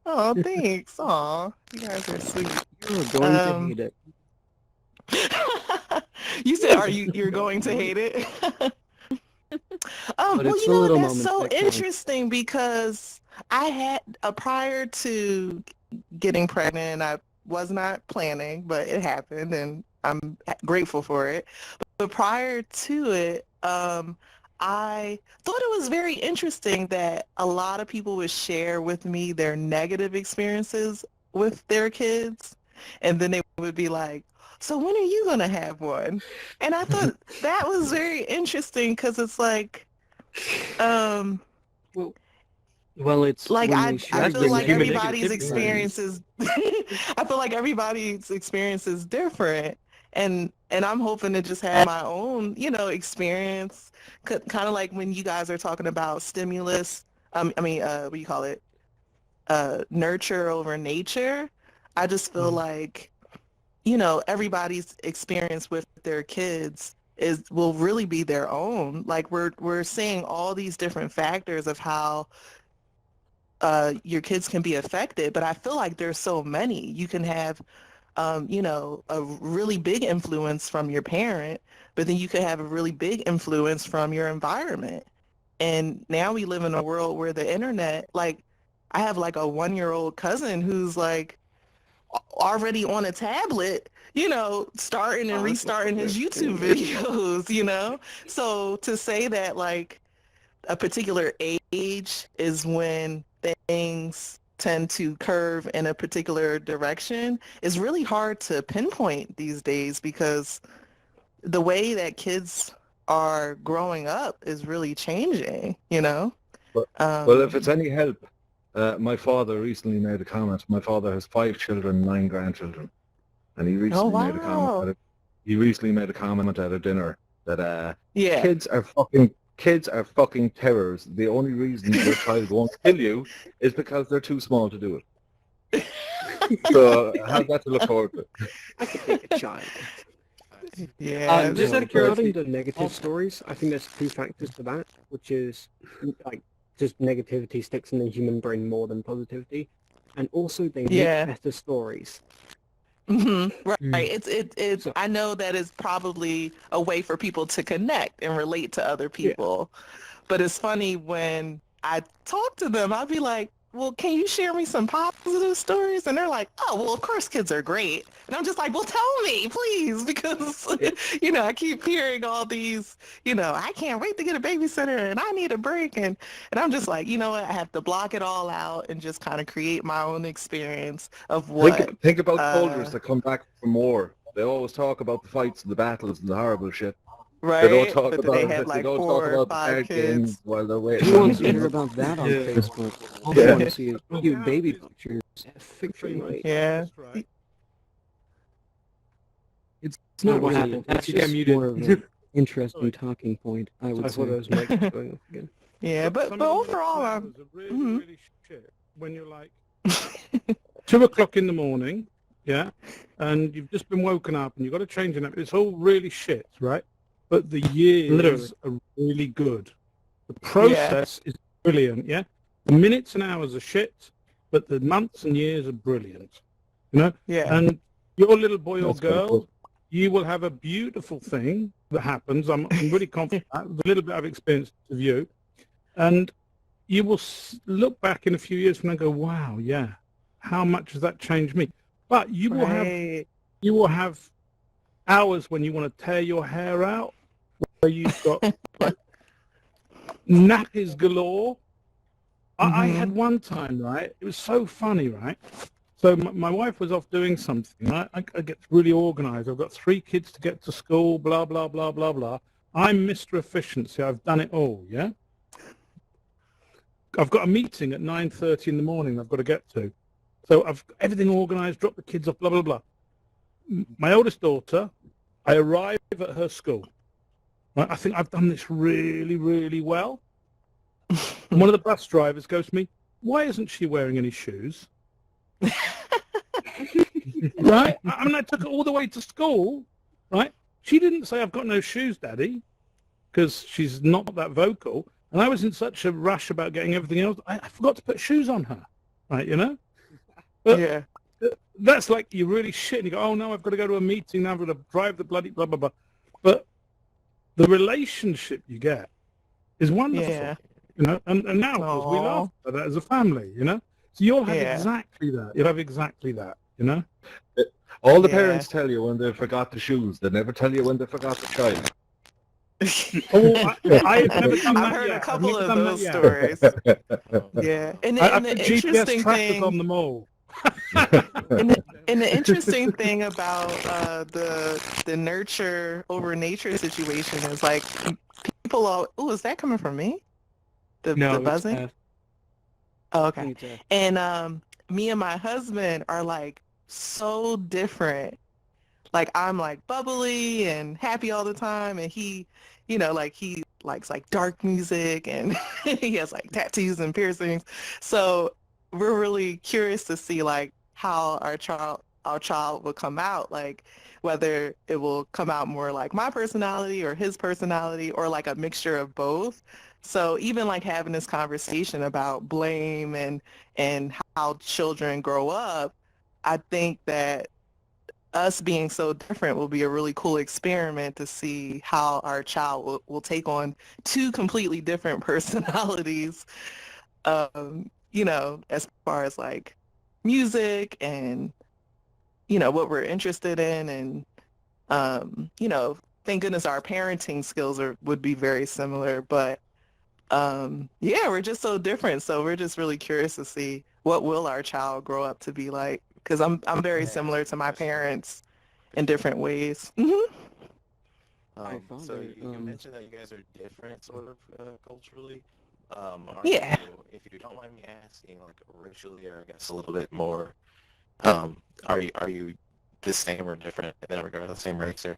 Oh, thanks. Aw, you guys are sweet. You're going to hate it. You said, you're going to hate it? But Well, it's you the know what? little That's moments so that count. interesting because I had prior to getting pregnant, I was not planning, but it happened, and I'm grateful for it. But prior to it, I thought it was very interesting that a lot of people would share with me their negative experiences with their kids, and then they would be like, so when are you going to have one? And I thought that was very interesting because it's like, Well, it's like when I they share feel your like negative everybody's experience. experience is I feel like everybody's experience is different, and I'm hoping to just have my own, experience, kind of like when you guys are talking about stimulus. What do you call it? Nurture over nature. I just feel like, everybody's experience with their kids will really be their own. Like we're seeing all these different factors of how your kids can be affected, but I feel like there's so many. You can have, a really big influence from your parent, but then you could have a really big influence from your environment. And now we live in a world where the internet, like, I have like a 1-year-old cousin who's like already on a tablet, starting and restarting his YouTube videos. So to say that like a particular age is when things tend to curve in a particular direction is really hard to pinpoint these days because the way that kids are growing up is really changing, Well, if it's any help, my father recently made a comment. My father has 5 children, 9 grandchildren, and he recently made a comment. wow. He recently made a comment at a dinner that Yeah. kids are fucking terrors. The only reason your child won't kill you is because they're too small to do it. So I have that to look forward to. I could take a child. Yeah. Just out of Regarding curiosity, the negative stories, I think there's 2 factors to that, which is like just negativity sticks in the human brain more than positivity, and also they Yeah. make better stories. Right. It's I know that is probably a way for people to connect and relate to other people. But it's funny when I talk to them, I'll be like, well, can you share me some positive stories? And they're like, oh, well, of course kids are great. And I'm just like, well, tell me, please, because, I keep hearing all these, I can't wait to get a babysitter and I need a break. And I'm just like, you know what? I have to block it all out and just kind of create my own experience of what. Think about soldiers that come back from war. They always talk about the fights and the battles and the horrible shit. Right? They don't talk But about they have like the 4 or card 5 games kids. while they're waiting. Who wants to hear about that on Facebook? All they want to see is cute baby pictures. Fiction, right? Yeah. It's not what really. happened? It's You got just muted. more of an interesting talking point, I would I say. thought those mics were going off again. Yeah, but overall, I'm really shit when you're like 2 o'clock in the morning, yeah, and you've just been woken up and you've got to change your nap. It's all really shit, right? But the years Literally. are really good. The process is brilliant, yeah? The minutes and hours are shit, but the months and years are brilliant, Yeah. And your little boy or That's pretty girl, cool. you will have a beautiful thing that happens. I'm really confident with a little bit of experience of you. And you will look back in a few years and go, wow, yeah, how much has that changed me? But you will have hours when you want to tear your hair out, where you've got like, nappies galore. I had one time, right? It was so funny, right? So my wife was off doing something. I get really organized. I've got 3 kids to get to school, blah, blah, blah, blah, blah. I'm Mr. Efficiency. I've done it all, yeah? I've got a meeting at 9:30 in the morning I've got to get to. So I've got everything organized, drop the kids off, blah, blah, blah. My oldest daughter, I arrive at her school. Right? I think I've done this really, really well. And one of the bus drivers goes to me, why isn't she wearing any shoes? Right? I mean, I took her all the way to school, right? She didn't say, I've got no shoes, Daddy. because she's not that vocal. And I was in such a rush about getting everything else, I forgot to put shoes on her, right, you know? But Yeah. that's like you really shit and you go, oh no, I've got to go to a meeting now, I've got to drive the bloody blah, blah, blah. But the relationship you get is wonderful, Yeah. you know? And now, of course, we laugh at that as a family, you know? So you'll have Yeah. exactly that. You'll have exactly that, you know? All the Yeah. parents tell you when they forgot the shoes. They never tell you when they forgot the child. Oh, I have never done I've that heard yet. a couple I've of never done those that yet. stories. Yeah. And I the put GPS interesting trackers thing on them all. and the interesting thing about the nurture over nature situation is like people all, oh, is that coming from me? The No, it's buzzing? Oh, okay. And me and my husband are like so different. Like I'm like bubbly and happy all the time, and he, you know, like he likes like dark music and he has like tattoos and piercings. So we're really curious to see like how our child will come out, like whether it will come out more like my personality or his personality or like a mixture of both. So even like having this conversation about blame and how children grow up, I think that us being so different will be a really cool experiment to see how our child will take on two completely different personalities, you know, as far as like music and, you know, what we're interested in. And, you know, thank goodness our parenting skills would be very similar. But, yeah, we're just so different. So we're just really curious to see what will our child grow up to be like. Because I'm very similar to my parents in different ways. So you mentioned that you guys are different, sort of culturally. Yeah. If you don't mind me asking, like racially, or I guess a little bit more, are you the same or different in that regard, the same race, or?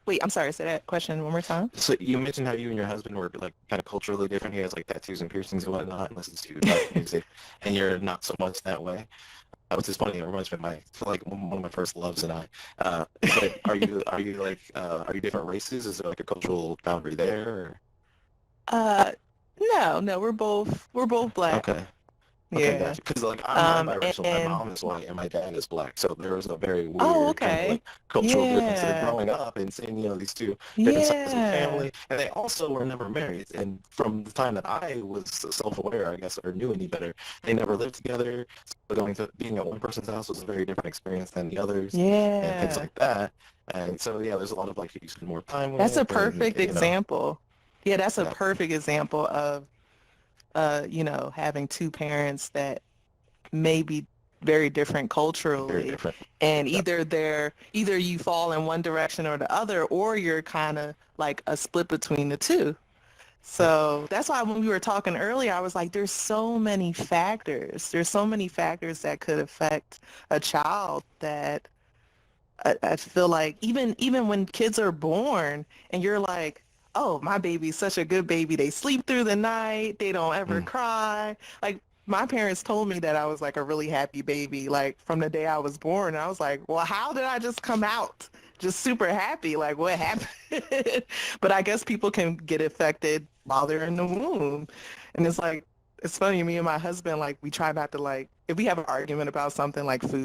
Wait, I'm sorry. Say that question one more time. So you mentioned how you and your husband were like kind of culturally different. He has like tattoos and piercings and whatnot, and listens to dark music, and you're not so much that way. Which is funny. It reminds me of one of my first loves and I. But are you different races? Is there like a cultural boundary there? No, we're both black. Okay. Okay, Yeah. gotcha. Because like I'm biracial. My And mom is white and my dad is black. So there was a very weird oh, kind of okay. like cultural difference there Yeah. growing up and seeing these two different sides of the Yeah. family. And they also were never married. And from the time that I was self-aware, I guess, or knew any better, they never lived together. So being at one person's house was a very different experience than the others, and things Yeah. like that. And so yeah, there's a lot of like who you spend more time with. That's a And, perfect example. Yeah, that's a Yeah. perfect example of you know, having two parents that may be very different Very culturally, different. and Yeah. either you fall in one direction or the other, or you're kind of like a split between the two. So that's why when we were talking earlier, I was like, there's so many factors. There's so many factors that could affect a child that I feel like even when kids are born and you're like, oh, my baby's such a good baby. They sleep through the night. They don't ever cry. Like my parents told me that I was like a really happy baby, like from the day I was born. And I was like, well, how did I just come out just super happy? Like what happened? But I guess people can get affected while they're in the womb. And it's like, it's funny, me and my husband, like we try not to like, if we have an argument about something like food,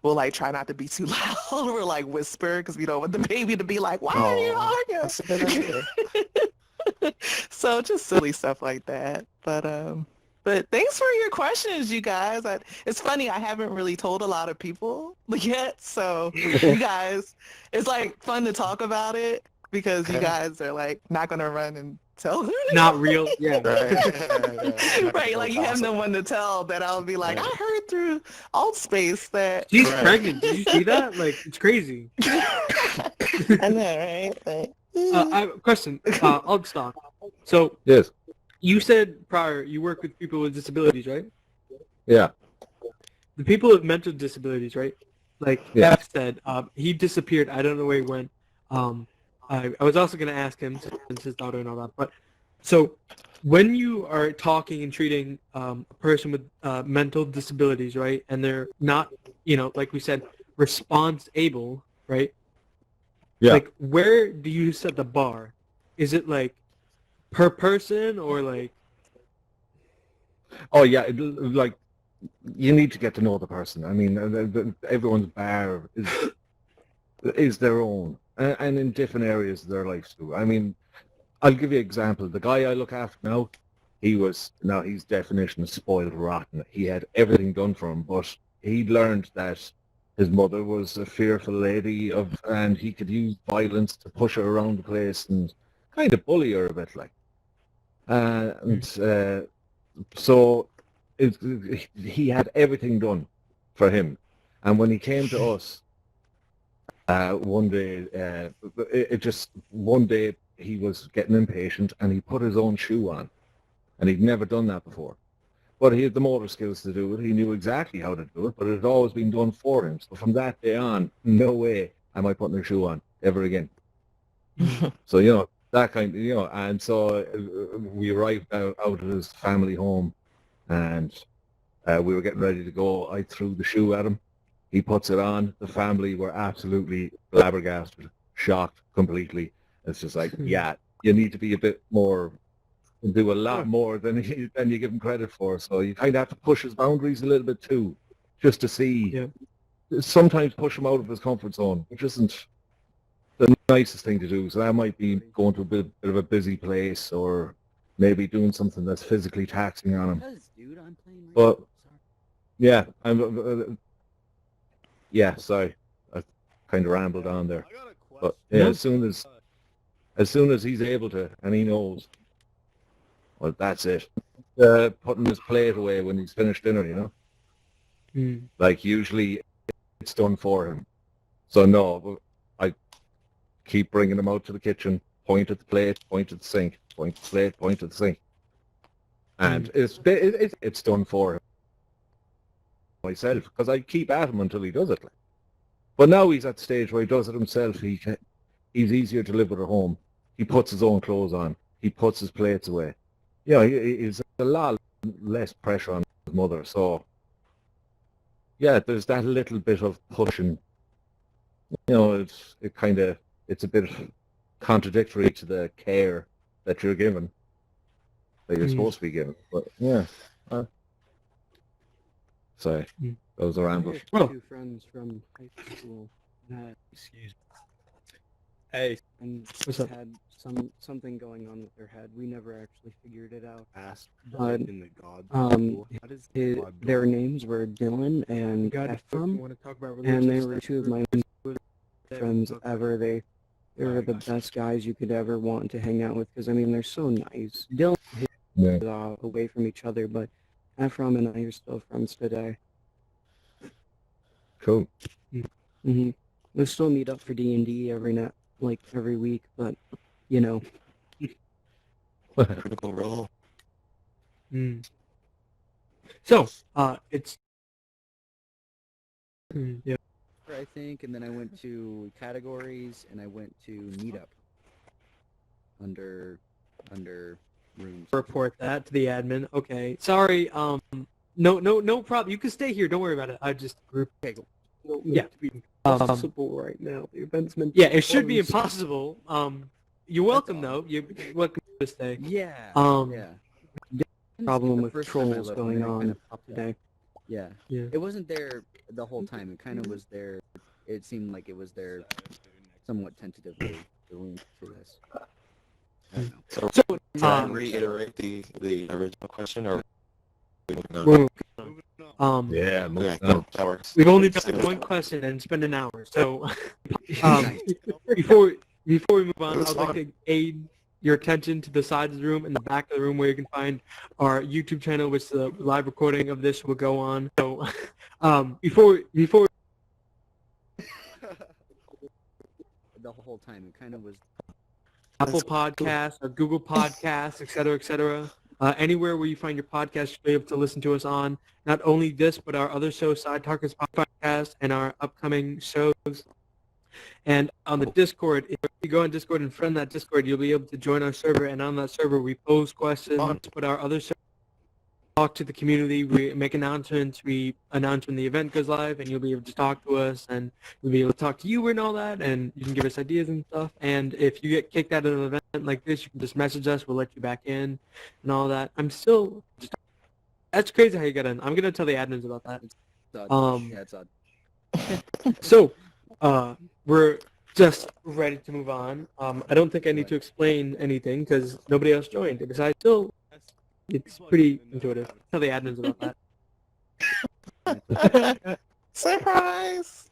we'll like try not to be too loud. We're like whisper because we don't want the baby to be like, why are you arguing? That's a good idea. So just silly stuff like that. But thanks for your questions, you guys. It's funny, I haven't really told a lot of people yet. So you guys, it's like fun to talk about it because you guys are like not gonna run and tell them. Not real. Yeah. Right, like you have no one to tell that I'll be like, I heard through Altspace that She's pregnant. Did you see that? Like, it's crazy. I know, right? But, I have a question. Oddstock. So, Yes. you said prior you work with people with disabilities, right? Yeah. The people with mental disabilities, right? Like Yeah. Beth said, he disappeared. I don't know where he went. I was also going to ask him since his daughter and all that. But so when you are talking and treating a person with mental disabilities, right, and they're not, like we said, response able, right? Yeah. Like, where do you set the bar? Is it like per person or like? Oh yeah, like you need to get to know the person. I mean, everyone's bar is their own, and in different areas of their lives too. I mean, I'll give you an example. The guy I look after now, he's definition of spoiled rotten. He had everything done for him, but he learned that his mother was a fearful lady and he could use violence to push her around the place and kind of bully her a bit, like. So he had everything done for him, and when he came to us, one day, one day he was getting impatient and he put his own shoe on, and he'd never done that before. But he had the motor skills to do it. He knew exactly how to do it, but it had always been done for him. So from that day on, no way am I putting a shoe on ever again. So, that kind of, and so we arrived out at his family home, and we were getting ready to go. I threw the shoe at him. He puts it on. The family were absolutely flabbergasted, shocked completely. It's just like, yeah, you need to be a bit more, do a lot more than you give him credit for. So you kind of have to push his boundaries a little bit too, just to see. Sometimes push him out of his comfort zone, which isn't the nicest thing to do. So that might be going to a bit of a busy place, or maybe doing something that's physically taxing on him. But yeah, sorry, I kind of rambled on there. But yeah, as soon as he's able to, and he knows, well, that's it. Putting his plate away when he's finished dinner, like usually it's done for him. So no, I keep bringing him out to the kitchen, point at the plate, point at the sink, point at the plate, point at the sink, and it's done for him myself, because I keep at him until he does it. But now he's at the stage where he does it himself. He's easier to live with at home. He puts his own clothes on. He puts his plates away. He's a lot less pressure on his mother. So yeah, there's that little bit of pushing. It's a bit contradictory to the care that you're given, that you're supposed to be given. But yeah. Sorry, that was a ramble. I have two friends from high school that and What's up? had something going on with their head. We never actually figured it out. But But in the God, their names were Dylan and Ephraim, want to talk about and they were two of my friends ever. They were the best guys you could ever want to hang out with, because I mean they're so nice. Dylan is away from each other, but Ephraim and I are still friends today. Cool. Mm-hmm. We still meet up for D&D every week, but Critical Role. So, it's yeah. I think, and then I went to categories, and I went to meetup under rooms. Report that to the admin. Okay. Sorry. No problem. You can stay here. Don't worry about it. I just group. Yeah. Impossible right now. The event's meant to Yeah, be it should be closed. impossible. You're welcome though. You're welcome to stay. Yeah. Problem The with first time I trolls looked, going and then it on kinda popped up. today. Yeah. Yeah. It wasn't there the whole time. It kind of was there. It seemed like it was there somewhat tentatively going to this. I don't know. So, can I reiterate the original question, or We're- Yeah, okay, no. that works. We've only got one question and spend an hour. So, before we move on, I'd like to aid your attention to the side of the room and the back of the room, where you can find our YouTube channel, which the live recording of this will go on. So, before The whole time, it kind of was. Apple Podcasts or Google Podcasts, et cetera, anywhere where you find your podcast, you'll be able to listen to us on. Not only this, but our other show, Side Talkers Podcast, and our upcoming shows. And on the Discord, if you go on Discord and friend that Discord, you'll be able to join our server. And on that server, we pose questions, but our other talk to the community. We make announcements. We announce when the event goes live, and you'll be able to talk to us, and we'll be able to talk to you and all that, and you can give us ideas and stuff. And if you get kicked out of an event like this, you can just message us. We'll let you back in and all that. That's crazy how you got in. I'm going to tell the admins about that. Yeah, it's odd. So, we're just ready to move on. I don't think I need to explain anything because nobody else joined. Besides, still, it's pretty intuitive. Tell the admins about that. Surprise!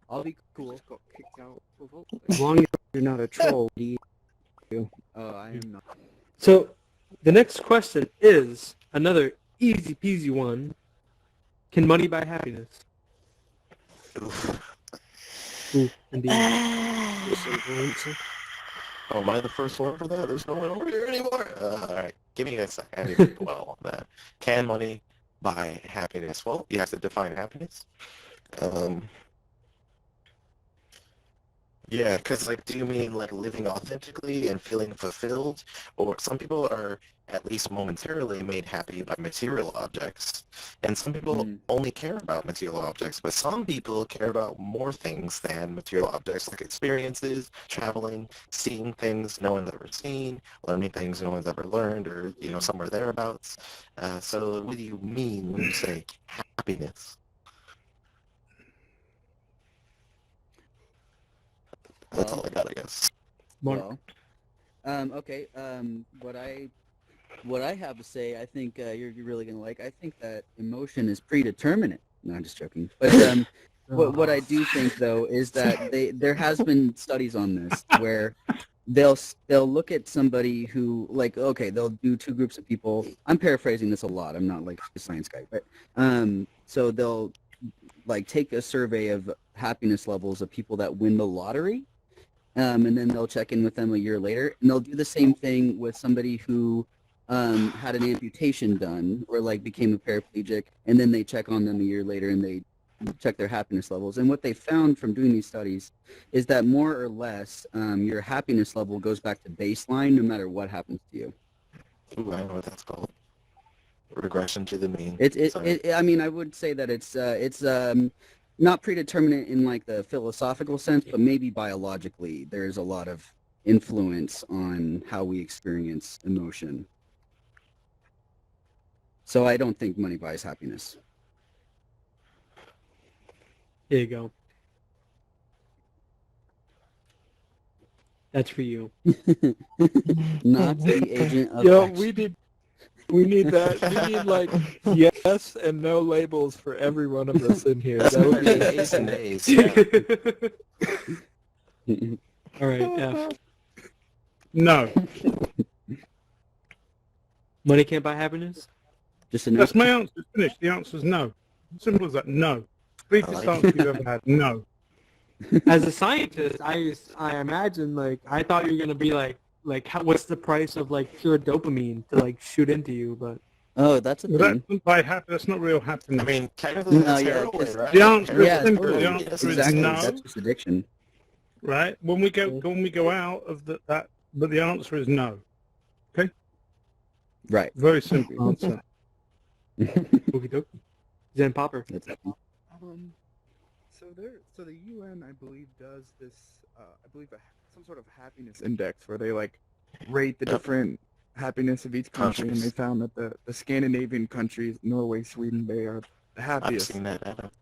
I'll be cool. Got kicked out. As long as you're not a troll, do you? Oh, I am not. So, the next question is another easy peasy one. Can money buy happiness? Ooh, indeed. Oh, am I the first one for that? There's no one over here anymore. All right, give me a second. I need to dwell on that. Can money buy happiness? Well, you have to define happiness. Yeah, because, like, do you mean, like, living authentically and feeling fulfilled? Or some people are at least momentarily made happy by material objects. And some people only care about material objects, but some people care about more things than material objects, like experiences, traveling, seeing things no one's ever seen, learning things no one's ever learned, or, you know, somewhere thereabouts. So what do you mean when you say happiness? That's all I got, I guess. Well, okay. What I have to say, I think you're really gonna like. I think that emotion is predeterminate. No, I'm just joking. But what I do think though is that there has been studies on this where they'll look at somebody who, like, okay, they'll do two groups of people. I'm paraphrasing this a lot. I'm not like a science guy, but so they'll like take a survey of happiness levels of people that win the lottery. And then they'll check in with them a year later, and they'll do the same thing with somebody who had an amputation done or like became a paraplegic, and then they check on them a year later and they check their happiness levels. And what they found from doing these studies is that more or less your happiness level goes back to baseline no matter what happens to you. Ooh, I know what that's called. Regression to the mean. I mean, I would say that it's not predeterminate in like the philosophical sense, but maybe biologically there's a lot of influence on how we experience emotion. So I don't think money buys happiness. Here you go. That's for you. Not the agent of Yo, action. we need that. We need like yes and no labels for every one of us in here. That would be A's and A's. Yeah. All right, F. No. Money can't buy happiness? Just a no. That's my answer. It's finished. The answer is no. Simple as that. No. Briefest answer you've ever had. No. As a scientist, I imagine, like, I thought you were going to be like what's the price of like pure dopamine to like shoot into you, but oh, that's a thing. That's not real happiness. I mean, technically that's heroin, right? The answer is Yeah, simple. totally. The answer Exactly. is no. That's just addiction. Right? When we go out of that, but the answer is no. Okay? Right. Very simple answer. Okie dokie. Zen Popper. So the UN, I believe, does this. I believe some sort of happiness index where they like rate the different happiness of each country, and they found that the Scandinavian countries, Norway, Sweden, they are the happiest. I've seen that.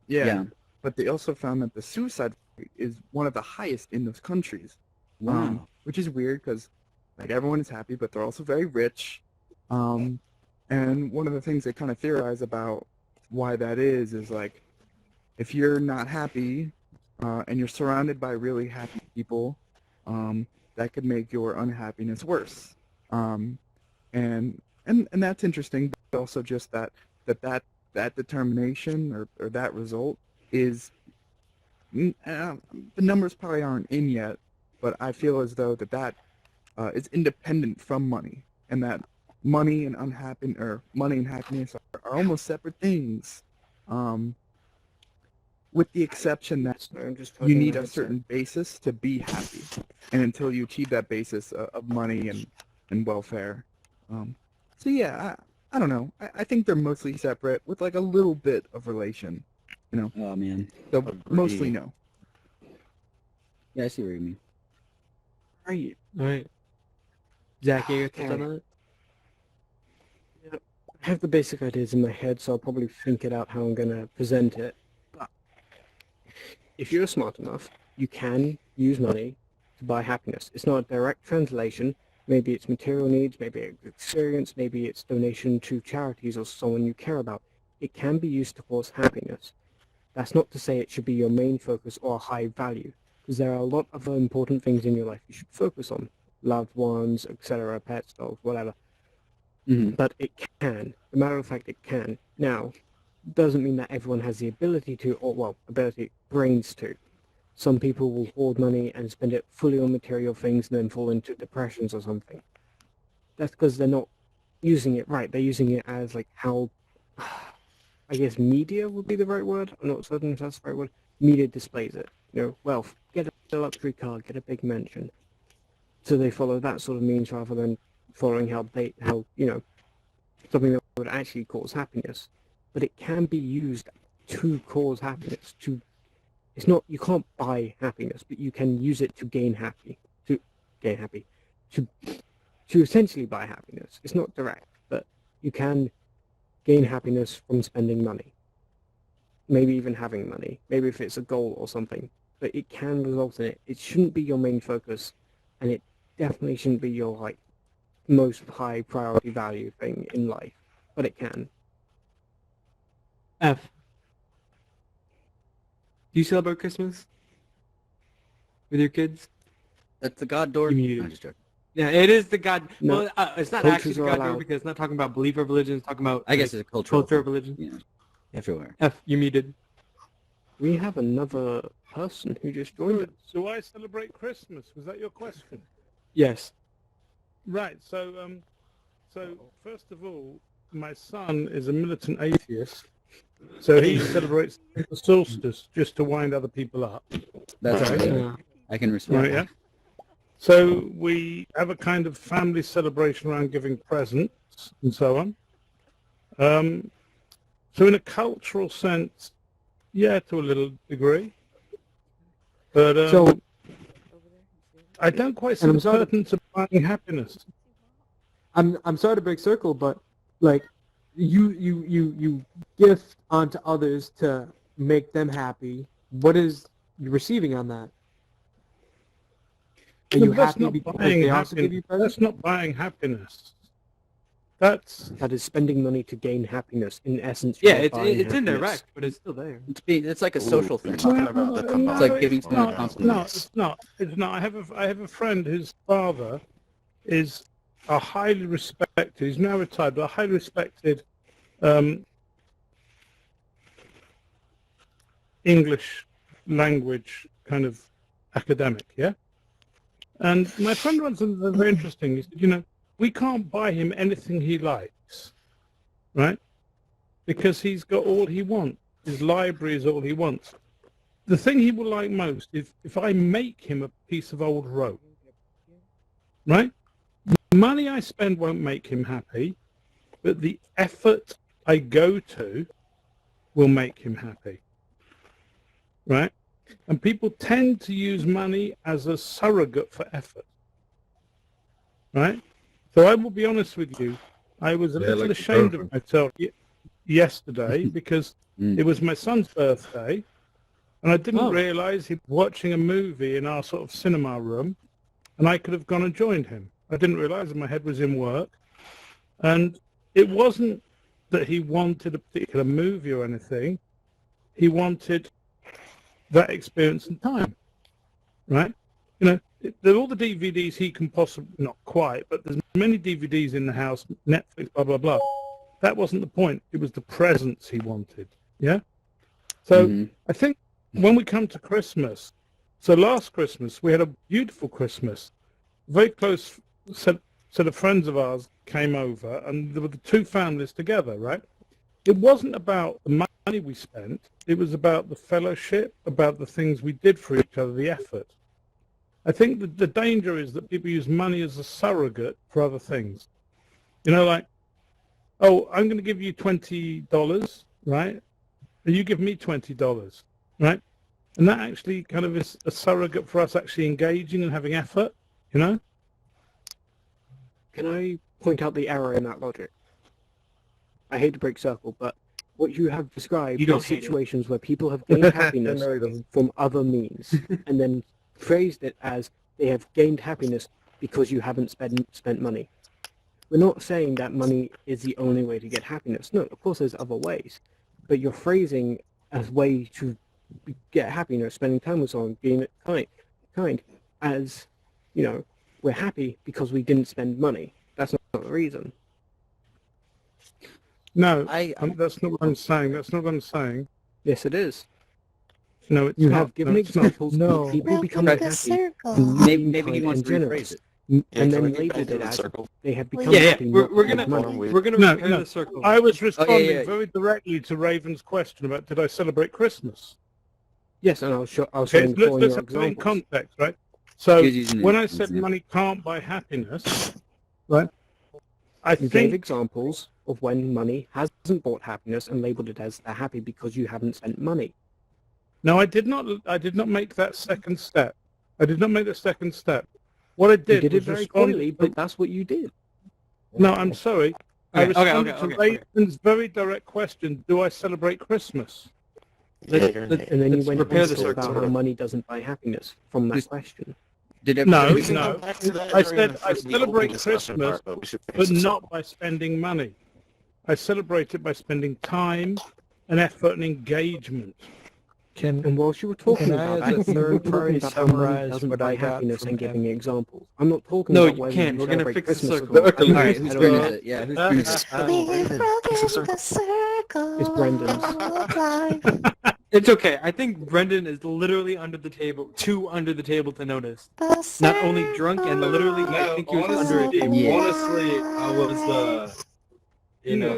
Yeah. But they also found that the suicide rate is one of the highest in those countries. Wow. Which is weird because like everyone is happy, but they're also very rich. And one of the things they kind of theorize about why that is like if you're not happy and you're surrounded by really happy people, that could make your unhappiness worse. And that's interesting, but also just that determination or that result is the numbers probably aren't in yet, but I feel as though that is independent from money, and that money and happiness are almost separate things. With the exception that you need a certain basis to be happy, and until you achieve that basis of money and welfare. So yeah, I don't know. I think they're mostly separate with like a little bit of relation. You know. Oh man. So mostly no. Yeah, I see what you mean. Right. All right. Zach, you got thoughts on that? Yeah, I have the basic ideas in my head, so I'll probably think it out how I'm going to present it. But if you're smart enough, you can use money to buy happiness. It's not a direct translation. Maybe it's material needs, maybe it's experience, maybe it's donation to charities or someone you care about. It can be used to cause happiness. That's not to say it should be your main focus or high value, because there are a lot of important things in your life you should focus on. Loved ones, etc., pets, dogs, whatever. But it can. As a matter of fact, it can. Now, doesn't mean that everyone has the ability to, or well, brains to. Some people will hoard money and spend it fully on material things and then fall into depressions or something. That's because they're not using it right. They're using it as like how, I guess media would be the right word. I'm not certain if that's the right word. Media displays it. You know, wealth, get a luxury car, get a big mansion. So they follow that sort of means rather than following how you know, something that would actually cause happiness. But it can be used to cause happiness. It's not, you can't buy happiness, but you can use it to to essentially buy happiness. It's not direct, but you can gain happiness from spending money. Maybe even having money. Maybe if it's a goal or something. But it can result in it. It shouldn't be your main focus, and it definitely shouldn't be your like most high priority value thing in life. But it can. F. Do you celebrate Christmas with your kids? That's the God door. I'm just joking. Yeah, it is the God. No, well, it's not cultures actually the are God door allowed. because it's not talking about belief of religion. It's talking about I guess like, it's a cultural culture of thing. religion. Yeah. Everywhere. F, you muted. We have another person who just joined us. Do I celebrate Christmas? Was that your question? Yes. Right. So first of all, my son is a militant atheist, so he celebrates the solstice just to wind other people up. That's Okay. good. I can respect Right, yeah. So we have a kind of family celebration around giving presents and so on. So in a cultural sense, yeah, to a little degree. But So I don't quite see and I'm the sorry to- pertinence of buying happiness. I'm sorry to break circle, but like you gift onto others to make them happy. What is you receiving on that? Are you That's happy not because buying they also give happiness. you presents? That's not buying happiness. That's That is spending money to gain happiness. In essence, Yeah, you're it's buying it's happiness. indirect, but it's still there. It's like a social thing. Talking about the It's combined. like giving it's someone a not. compliment. It's not. It's not. I have a friend whose father is a highly respected. He's now retired, but a highly respected English language kind of academic. Yeah. And my friend once said something very interesting. He said, you know, we can't buy him anything he likes, right? Because he's got all he wants. His library is all he wants. The thing he will like most is if I make him a piece of old rope, right? The money I spend won't make him happy, but the effort I go to will make him happy, right? And people tend to use money as a surrogate for effort, right? So I will be honest with you, I was a little like ashamed girlfriend. of myself yesterday because it was my son's birthday, and I didn't realize he was watching a movie in our sort of cinema room, and I could have gone and joined him. I didn't realize that my head was in work, and it wasn't that he wanted a particular movie or anything. He wanted that experience and time, right? You know, there are all the DVDs he can possibly, not quite, but there's many DVDs in the house, Netflix, blah, blah, blah. That wasn't the point. It was the presents he wanted, yeah? So I think when we come to Christmas, so last Christmas, we had a beautiful Christmas. Very close set of friends of ours came over, and there were the two families together, right? It wasn't about the money we spent. It was about the fellowship, about the things we did for each other, the effort. I think that the danger is that people use money as a surrogate for other things. You know, like, oh, I'm going to give you $20, right? And you give me $20, right? And that actually kind of is a surrogate for us actually engaging and having effort, you know? Can I point out the error in that logic? I hate to break circle, but what you have described You don't is hate it. situations where people have gained happiness No, he doesn't. from other means, and then phrased it as they have gained happiness because you haven't spent money. We're not saying that money is the only way to get happiness. No, of course there's other ways, but you're phrasing as way to get happiness, spending time with someone, being kind, as, you know, we're happy because we didn't spend money. That's not the reason. No, that's not what I'm saying. That's not what I'm saying. Yes, it is. No, it's You not. have given No, it's not. examples of people becoming happy, Maybe he kind, wants and to rephrase generous, it. and can then we get back labeled to it the as circle? they have become Yeah, happy. we're not gonna money. we're gonna No, repair no. the circle. I was responding yeah. very directly to Raven's question about did I celebrate Christmas? Yes, and I'll show Okay, you so following let's your have it in examples. context, right? So He was using when an I said example. money can't buy happiness, right? I You gave think examples of when money hasn't bought happiness and labeled it as they're happy because you haven't spent money. no, I did not. I did not make that second step. I did not make the second step. What I You did did it was very respond. coyly, but that's what you did. No, I'm sorry. I Okay, responded to okay. Raven's very direct question: do I celebrate Christmas? Yeah, you're an And then you Let's went repair on the to talk about circle. how money doesn't buy happiness from that question. Did No, We can no. come back to that I during said the I the open celebrate discussion Christmas, part, but we should finish but the not circle. by spending money. I celebrate it by spending time and effort and engagement. And whilst you were talking Can I, about as a that, you were third talking party, about how money summarize doesn't what buy I got happiness from and giving Evan? examples. I'm not talking No, about you whether can't. you We're gonna celebrate fix the Christmas or circle. not. All right, whose I turn don't is know. it? Yeah, whose turn is it? It's Brendan's. It's okay. I think Brendan is literally under the table, too under the table to notice. Not only drunk and literally, I think he was under a table. Yeah. Honestly, I was,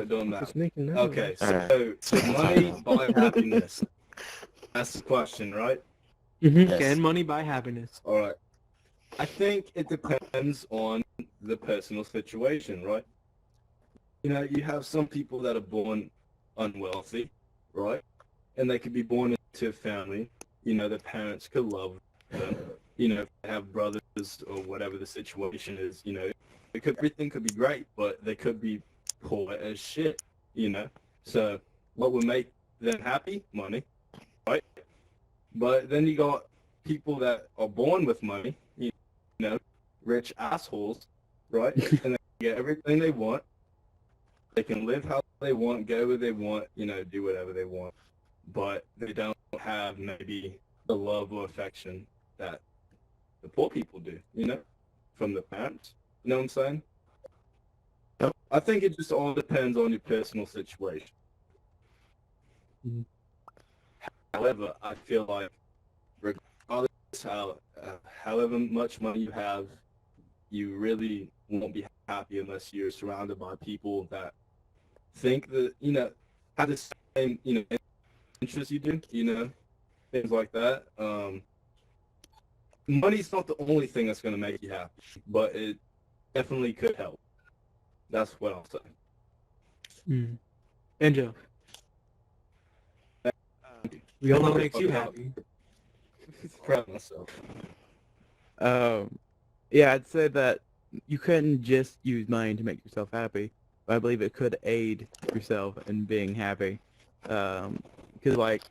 doing that. Just making that Okay, Alright. so money buy happiness. That's the question, right? Yes. Can money buy happiness? All right. I think it depends on the personal situation, right? You know, you have some people that are born unwealthy, right? And they could be born into a family. You know, their parents could love them. You know, if they have brothers or whatever the situation is, you know, everything could be great, but they could be poor as shit, you know? So what would make them happy? Money, right? But then you got people that are born with money, you know, rich assholes, right? And they get everything they want. They can live how they want, go where they want, you know, do whatever they want. But they don't have maybe the love or affection that the poor people do, you know, from the parents. You know what I'm saying? Yep. I think it just all depends on your personal situation. However, I feel like regardless however much money you have, you really won't be happy unless you're surrounded by people that think that, you know, have the same, you know, interests you do, you know, things like that. Money's not the only thing that's going to make you happy, but it definitely could help. That's what I'll say. Angel, we all know what makes you happy. Proud of myself. Yeah, I'd say that you couldn't just use money to make yourself happy, but I believe it could aid yourself in being happy. Because, like,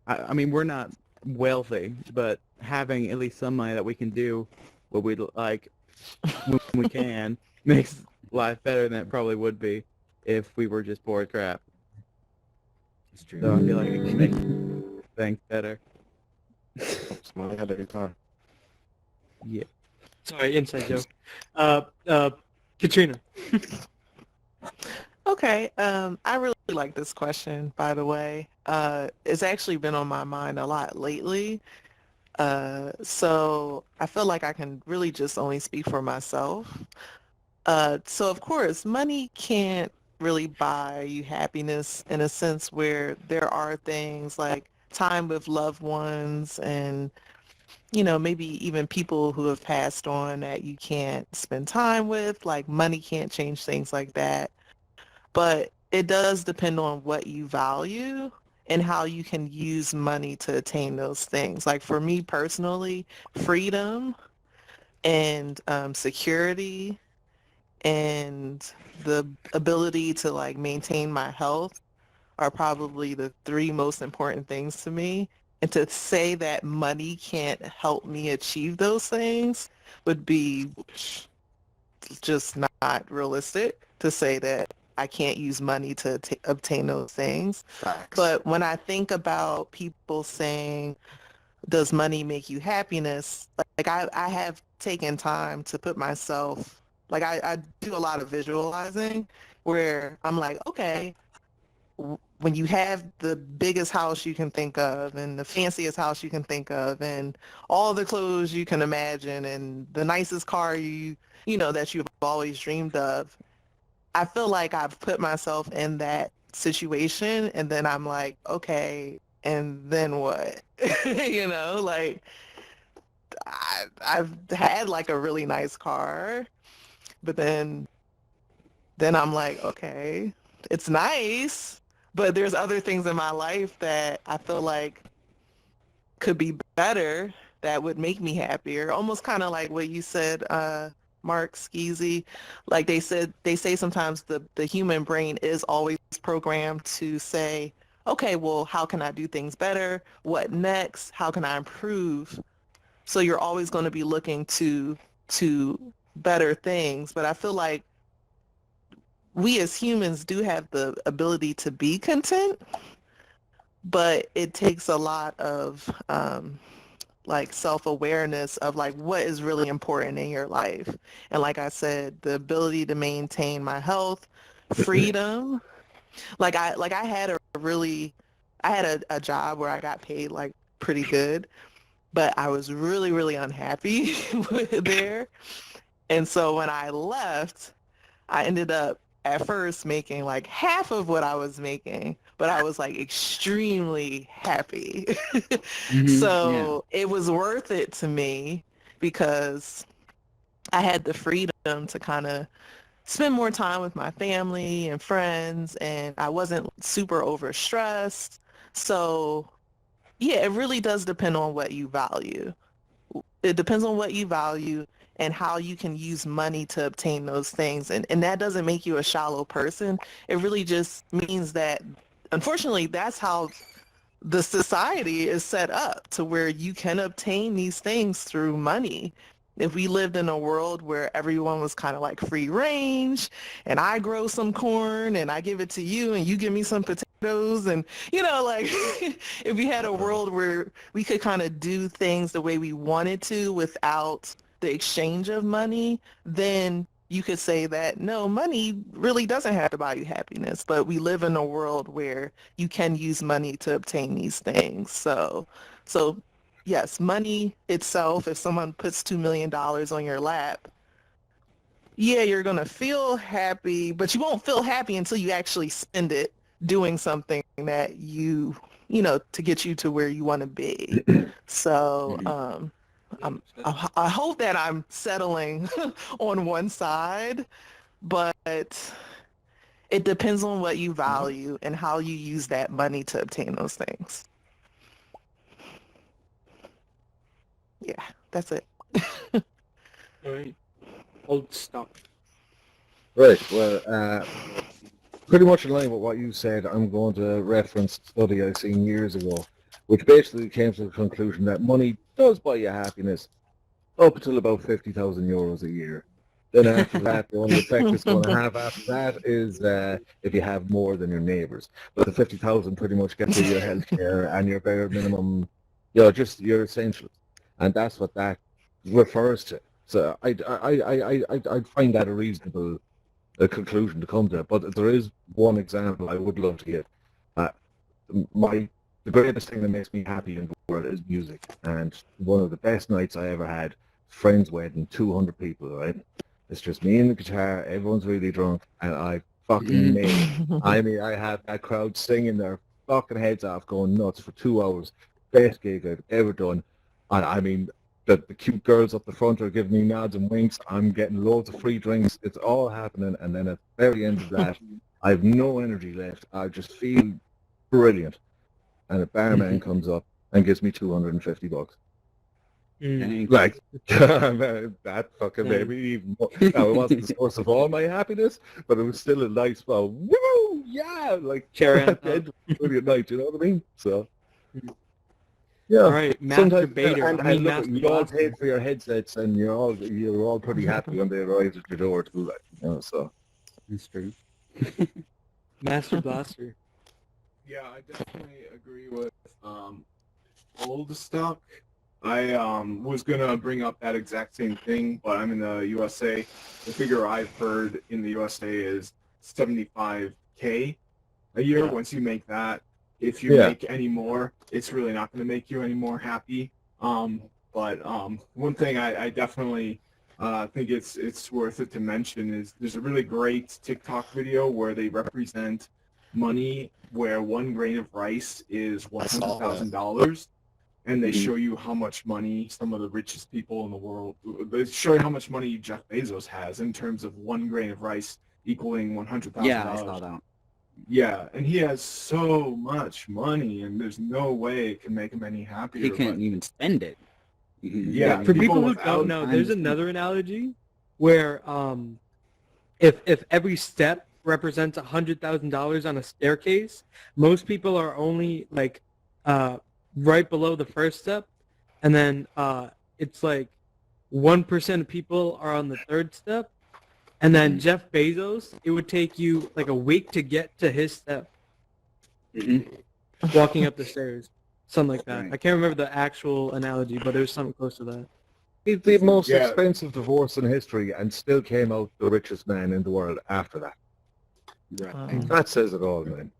I mean, we're not wealthy, but having at least some money that we can do what we like when we can makes life better than it probably would be if we were just poor as crap. It's true. So I feel like it can make things better. Money had a good time. Yeah. Sorry, inside joke. Katrina. Okay, I really like this question, by the way. It's actually been on my mind a lot lately. So I feel like I can really just only speak for myself. So of course, money can't really buy you happiness in a sense where there are things like time with loved ones and, you know, maybe even people who have passed on that you can't spend time with. Like money can't change things like that. but it does depend on what you value and how you can use money to attain those things. Like for me personally, freedom and security and the ability to like maintain my health are probably the three most important things to me. And to say that money can't help me achieve those things would be just not realistic to say that I can't use money to obtain those things. Facts. But when I think about people saying, does money make you happiness? Like I have taken time to put myself, like I do a lot of visualizing where I'm like, okay, when you have the biggest house you can think of and the fanciest house you can think of and all the clothes you can imagine and the nicest car you know that you've always dreamed of, I feel like I've put myself in that situation and then I'm like, okay, and then what? You know, like I've had like a really nice car, but then I'm like, okay, it's nice, but there's other things in my life that I feel like could be better that would make me happier. Almost kind of like what you said, Mark Skeezy. Like they say sometimes the human brain is always programmed to say, okay, well, how can I do things better? What next? How can I improve? So you're always going to be looking to better things. But I feel like we as humans do have the ability to be content, but it takes a lot of like self-awareness of like what is really important in your life. And like I said, the ability to maintain my health, freedom. I had a job where I got paid like pretty good, but I was really, really unhappy there. And so when I left, I ended up at first making like half of what I was making, but I was like extremely happy. So it was worth it to me because I had the freedom to kind of spend more time with my family and friends, and I wasn't super overstressed. So yeah, it really does depend on what you value. It depends on what you value and how you can use money to obtain those things. And that doesn't make you a shallow person. It really just means that, unfortunately, that's how the society is set up to where you can obtain these things through money. If we lived in a world where everyone was kind of like free range and I grow some corn and I give it to you and you give me some potatoes and, you know, like if we had a world where we could kind of do things the way we wanted to without the exchange of money, then you could say that no, money really doesn't have to buy you happiness. But we live in a world where you can use money to obtain these things. So yes, money itself, if someone puts $2 million on your lap, yeah, you're going to feel happy, but you won't feel happy until you actually spend it doing something that you know, to get you to where you want to be. So I hope that I'm settling on one side, but it depends on what you value and how you use that money to obtain those things. Yeah, that's it. All right. Old stuff. Right. Well, pretty much in line with what you said, I'm going to reference a study I seen years ago, which basically came to the conclusion that money does buy you happiness up until about 50,000 euros a year. Then after that, the only effect it's going to have after that is if you have more than your neighbours. But the 50,000 pretty much gets you your healthcare and your bare minimum, you know, just your essentials, and that's what that refers to. So I find that a reasonable conclusion to come to. But there is one example I would love to give. Uh, the greatest thing that makes me happy in the world is music, and one of the best nights I ever had, friend's wedding, 200 people, right? It's just me and the guitar, everyone's really drunk, and I fucking nail it. I mean, I had that crowd singing their fucking heads off, going nuts for 2 hours. Best gig I've ever done. And I mean, the cute girls up the front are giving me nods and winks. I'm getting loads of free drinks. It's all happening, and then at the very end of that, I have no energy left. I just feel brilliant. And a barman comes up and gives me $250. Like, that fucking made me even more. Now, it wasn't the source of all my happiness, but it was still a nice, woo, yeah, like, Cherry on at the top. end of a brilliant night, you know what I mean? So, yeah. All right, Sometimes, masturbator. and look, Master you all blaster. paid for your headsets, and you're all pretty happy when they arrived at your door too, like, you know, so. That's true. Master blaster. Yeah, I definitely agree with old stock. I was gonna bring up that exact same thing, but I'm in the USA. The figure I've heard in the USA is 75K a year. Once you make that, if you make any more, it's really not going to make you any more happy. But one thing I definitely think it's worth it to mention is there's a really great TikTok video where they represent money where 1 grain of rice is $100,000, and they show you how much money some of the richest people in the world. They show you how much money Jeff Bezos has in terms of 1 grain of rice equaling $100,000. Yeah, I saw that. Yeah, and he has so much money, and there's no way it can make him any happier. He can't even spend it. Yeah, For people who without don't know, there's another analogy where if every step represents $100,000 on a staircase, most people are only like right below the first step, and then it's like 1% of people are on the third step, and then Jeff Bezos, it would take you like a week to get to his step, walking up the stairs, something like that. I can't remember the actual analogy, but it was something close to that. He's the most expensive divorce in history and still came out the richest man in the world after that. Right. That says it all, man.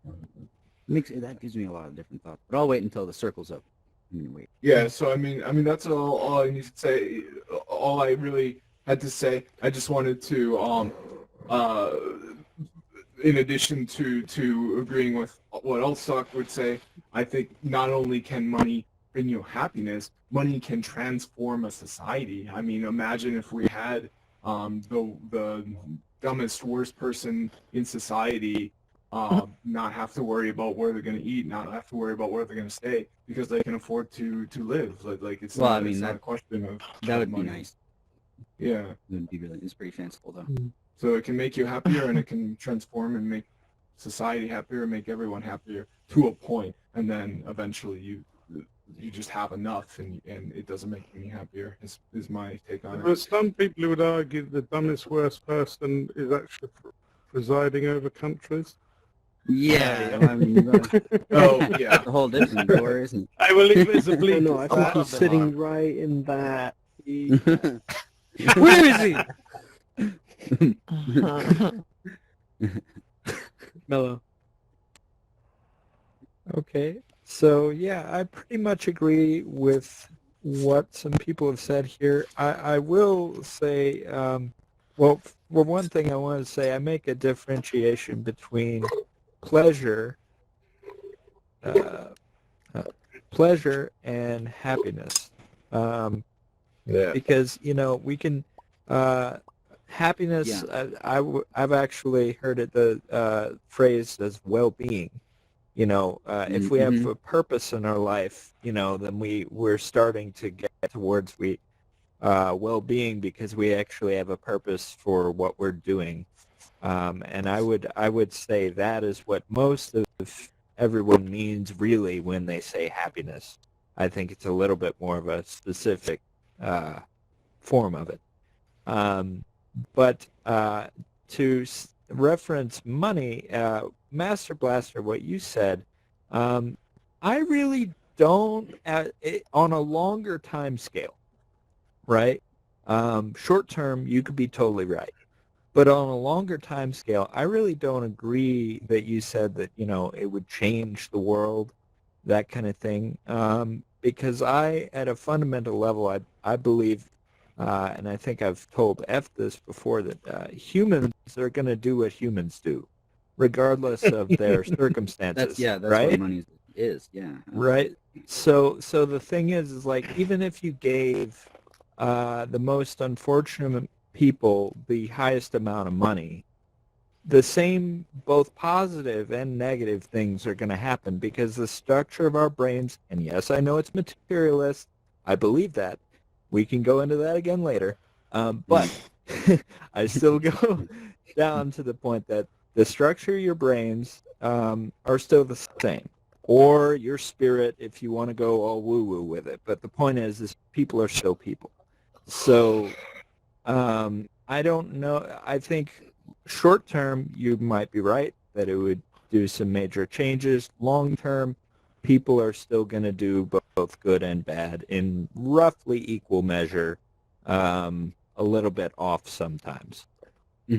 That gives me a lot of different thoughts. But I'll wait until the circle's up. Wait. Yeah, so I mean that's all I need to say. All I really had to say. I just wanted to in addition to agreeing with what Elstock would say, I think not only can money bring you happiness, money can transform a society. I mean, imagine if we had the dumbest, worst person in society not have to worry about where they're going to eat, not have to worry about where they're going to stay, because they can afford to live. Like it's not, it's not a question of that would money. be nice. Yeah. It would be really. It's pretty fanciful though. So it can make you happier, and it can transform and make society happier, and make everyone happier to a point, and then eventually you just have enough, and it doesn't make you any happier. Is my take on it. But some people would argue the dumbest, worst person is actually presiding over countries. Yeah, I mean, that's a whole different door, isn't it? I will invisibly. No, I think he's sitting right in that. Where is he? Mellow. Okay, so yeah, I pretty much agree with what some people have said here. I will say, well, for one thing I want to say, I make a differentiation between pleasure and happiness. Because, you know, we can, happiness, I've actually heard it phrased as well-being. You know, if we have a purpose in our life, you know, then we're starting to get towards well-being, because we actually have a purpose for what we're doing. And I would say that is what most of everyone means really when they say happiness. I think it's a little bit more of a specific form of it. But to reference money, Master Blaster, what you said, I really don't, on a longer time scale, right? Short term, you could be totally right. But on a longer time scale, I really don't agree that you said that, you know, it would change the world, that kind of thing. Because at a fundamental level, I believe, and I think I've told F this before, that humans are going to do what humans do, regardless of their circumstances. That's right? what money is. Yeah. Right. So the thing is like, even if you gave the most unfortunate people the highest amount of money, the same, both positive and negative things are going to happen because the structure of our brains, and yes, I know it's materialist, I believe that. We can go into that again later. But I still go down to the point that the structure of your brains are still the same, or your spirit if you want to go all woo-woo with it. But the point is people are still people. So I don't know. I think short term, you might be right that it would do some major changes. Long term, people are still going to do both good and bad in roughly equal measure, a little bit off sometimes. But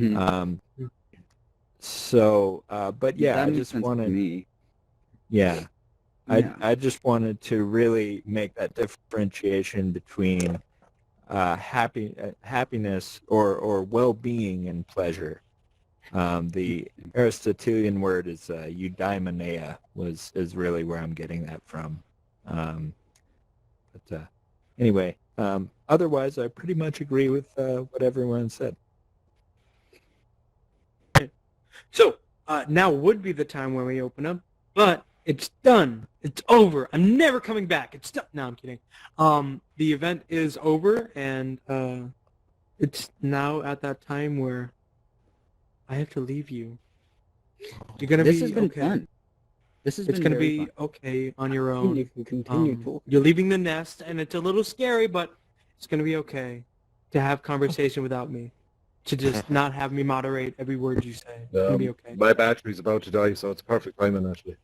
yeah, That I makes just sense to wanted, me. yeah, Yeah. I just wanted to really make that differentiation between happiness or well-being and pleasure. The Aristotelian word is eudaimonia is really where I'm getting that from. Anyway, otherwise I pretty much agree with what everyone said. So now would be the time when we open up, but it's done. It's over. I'm never coming back. It's done. No, I'm kidding. The event is over, and it's now at that time where I have to leave you. You're gonna This be has been okay. fun. This has It's been gonna very be fun. okay on your own. You can continue talking. You're leaving the nest, and it's a little scary, but it's gonna be okay to have conversation without me. To just not have me moderate every word you say. It's gonna be okay. My battery's about to die, so it's perfect timing, actually.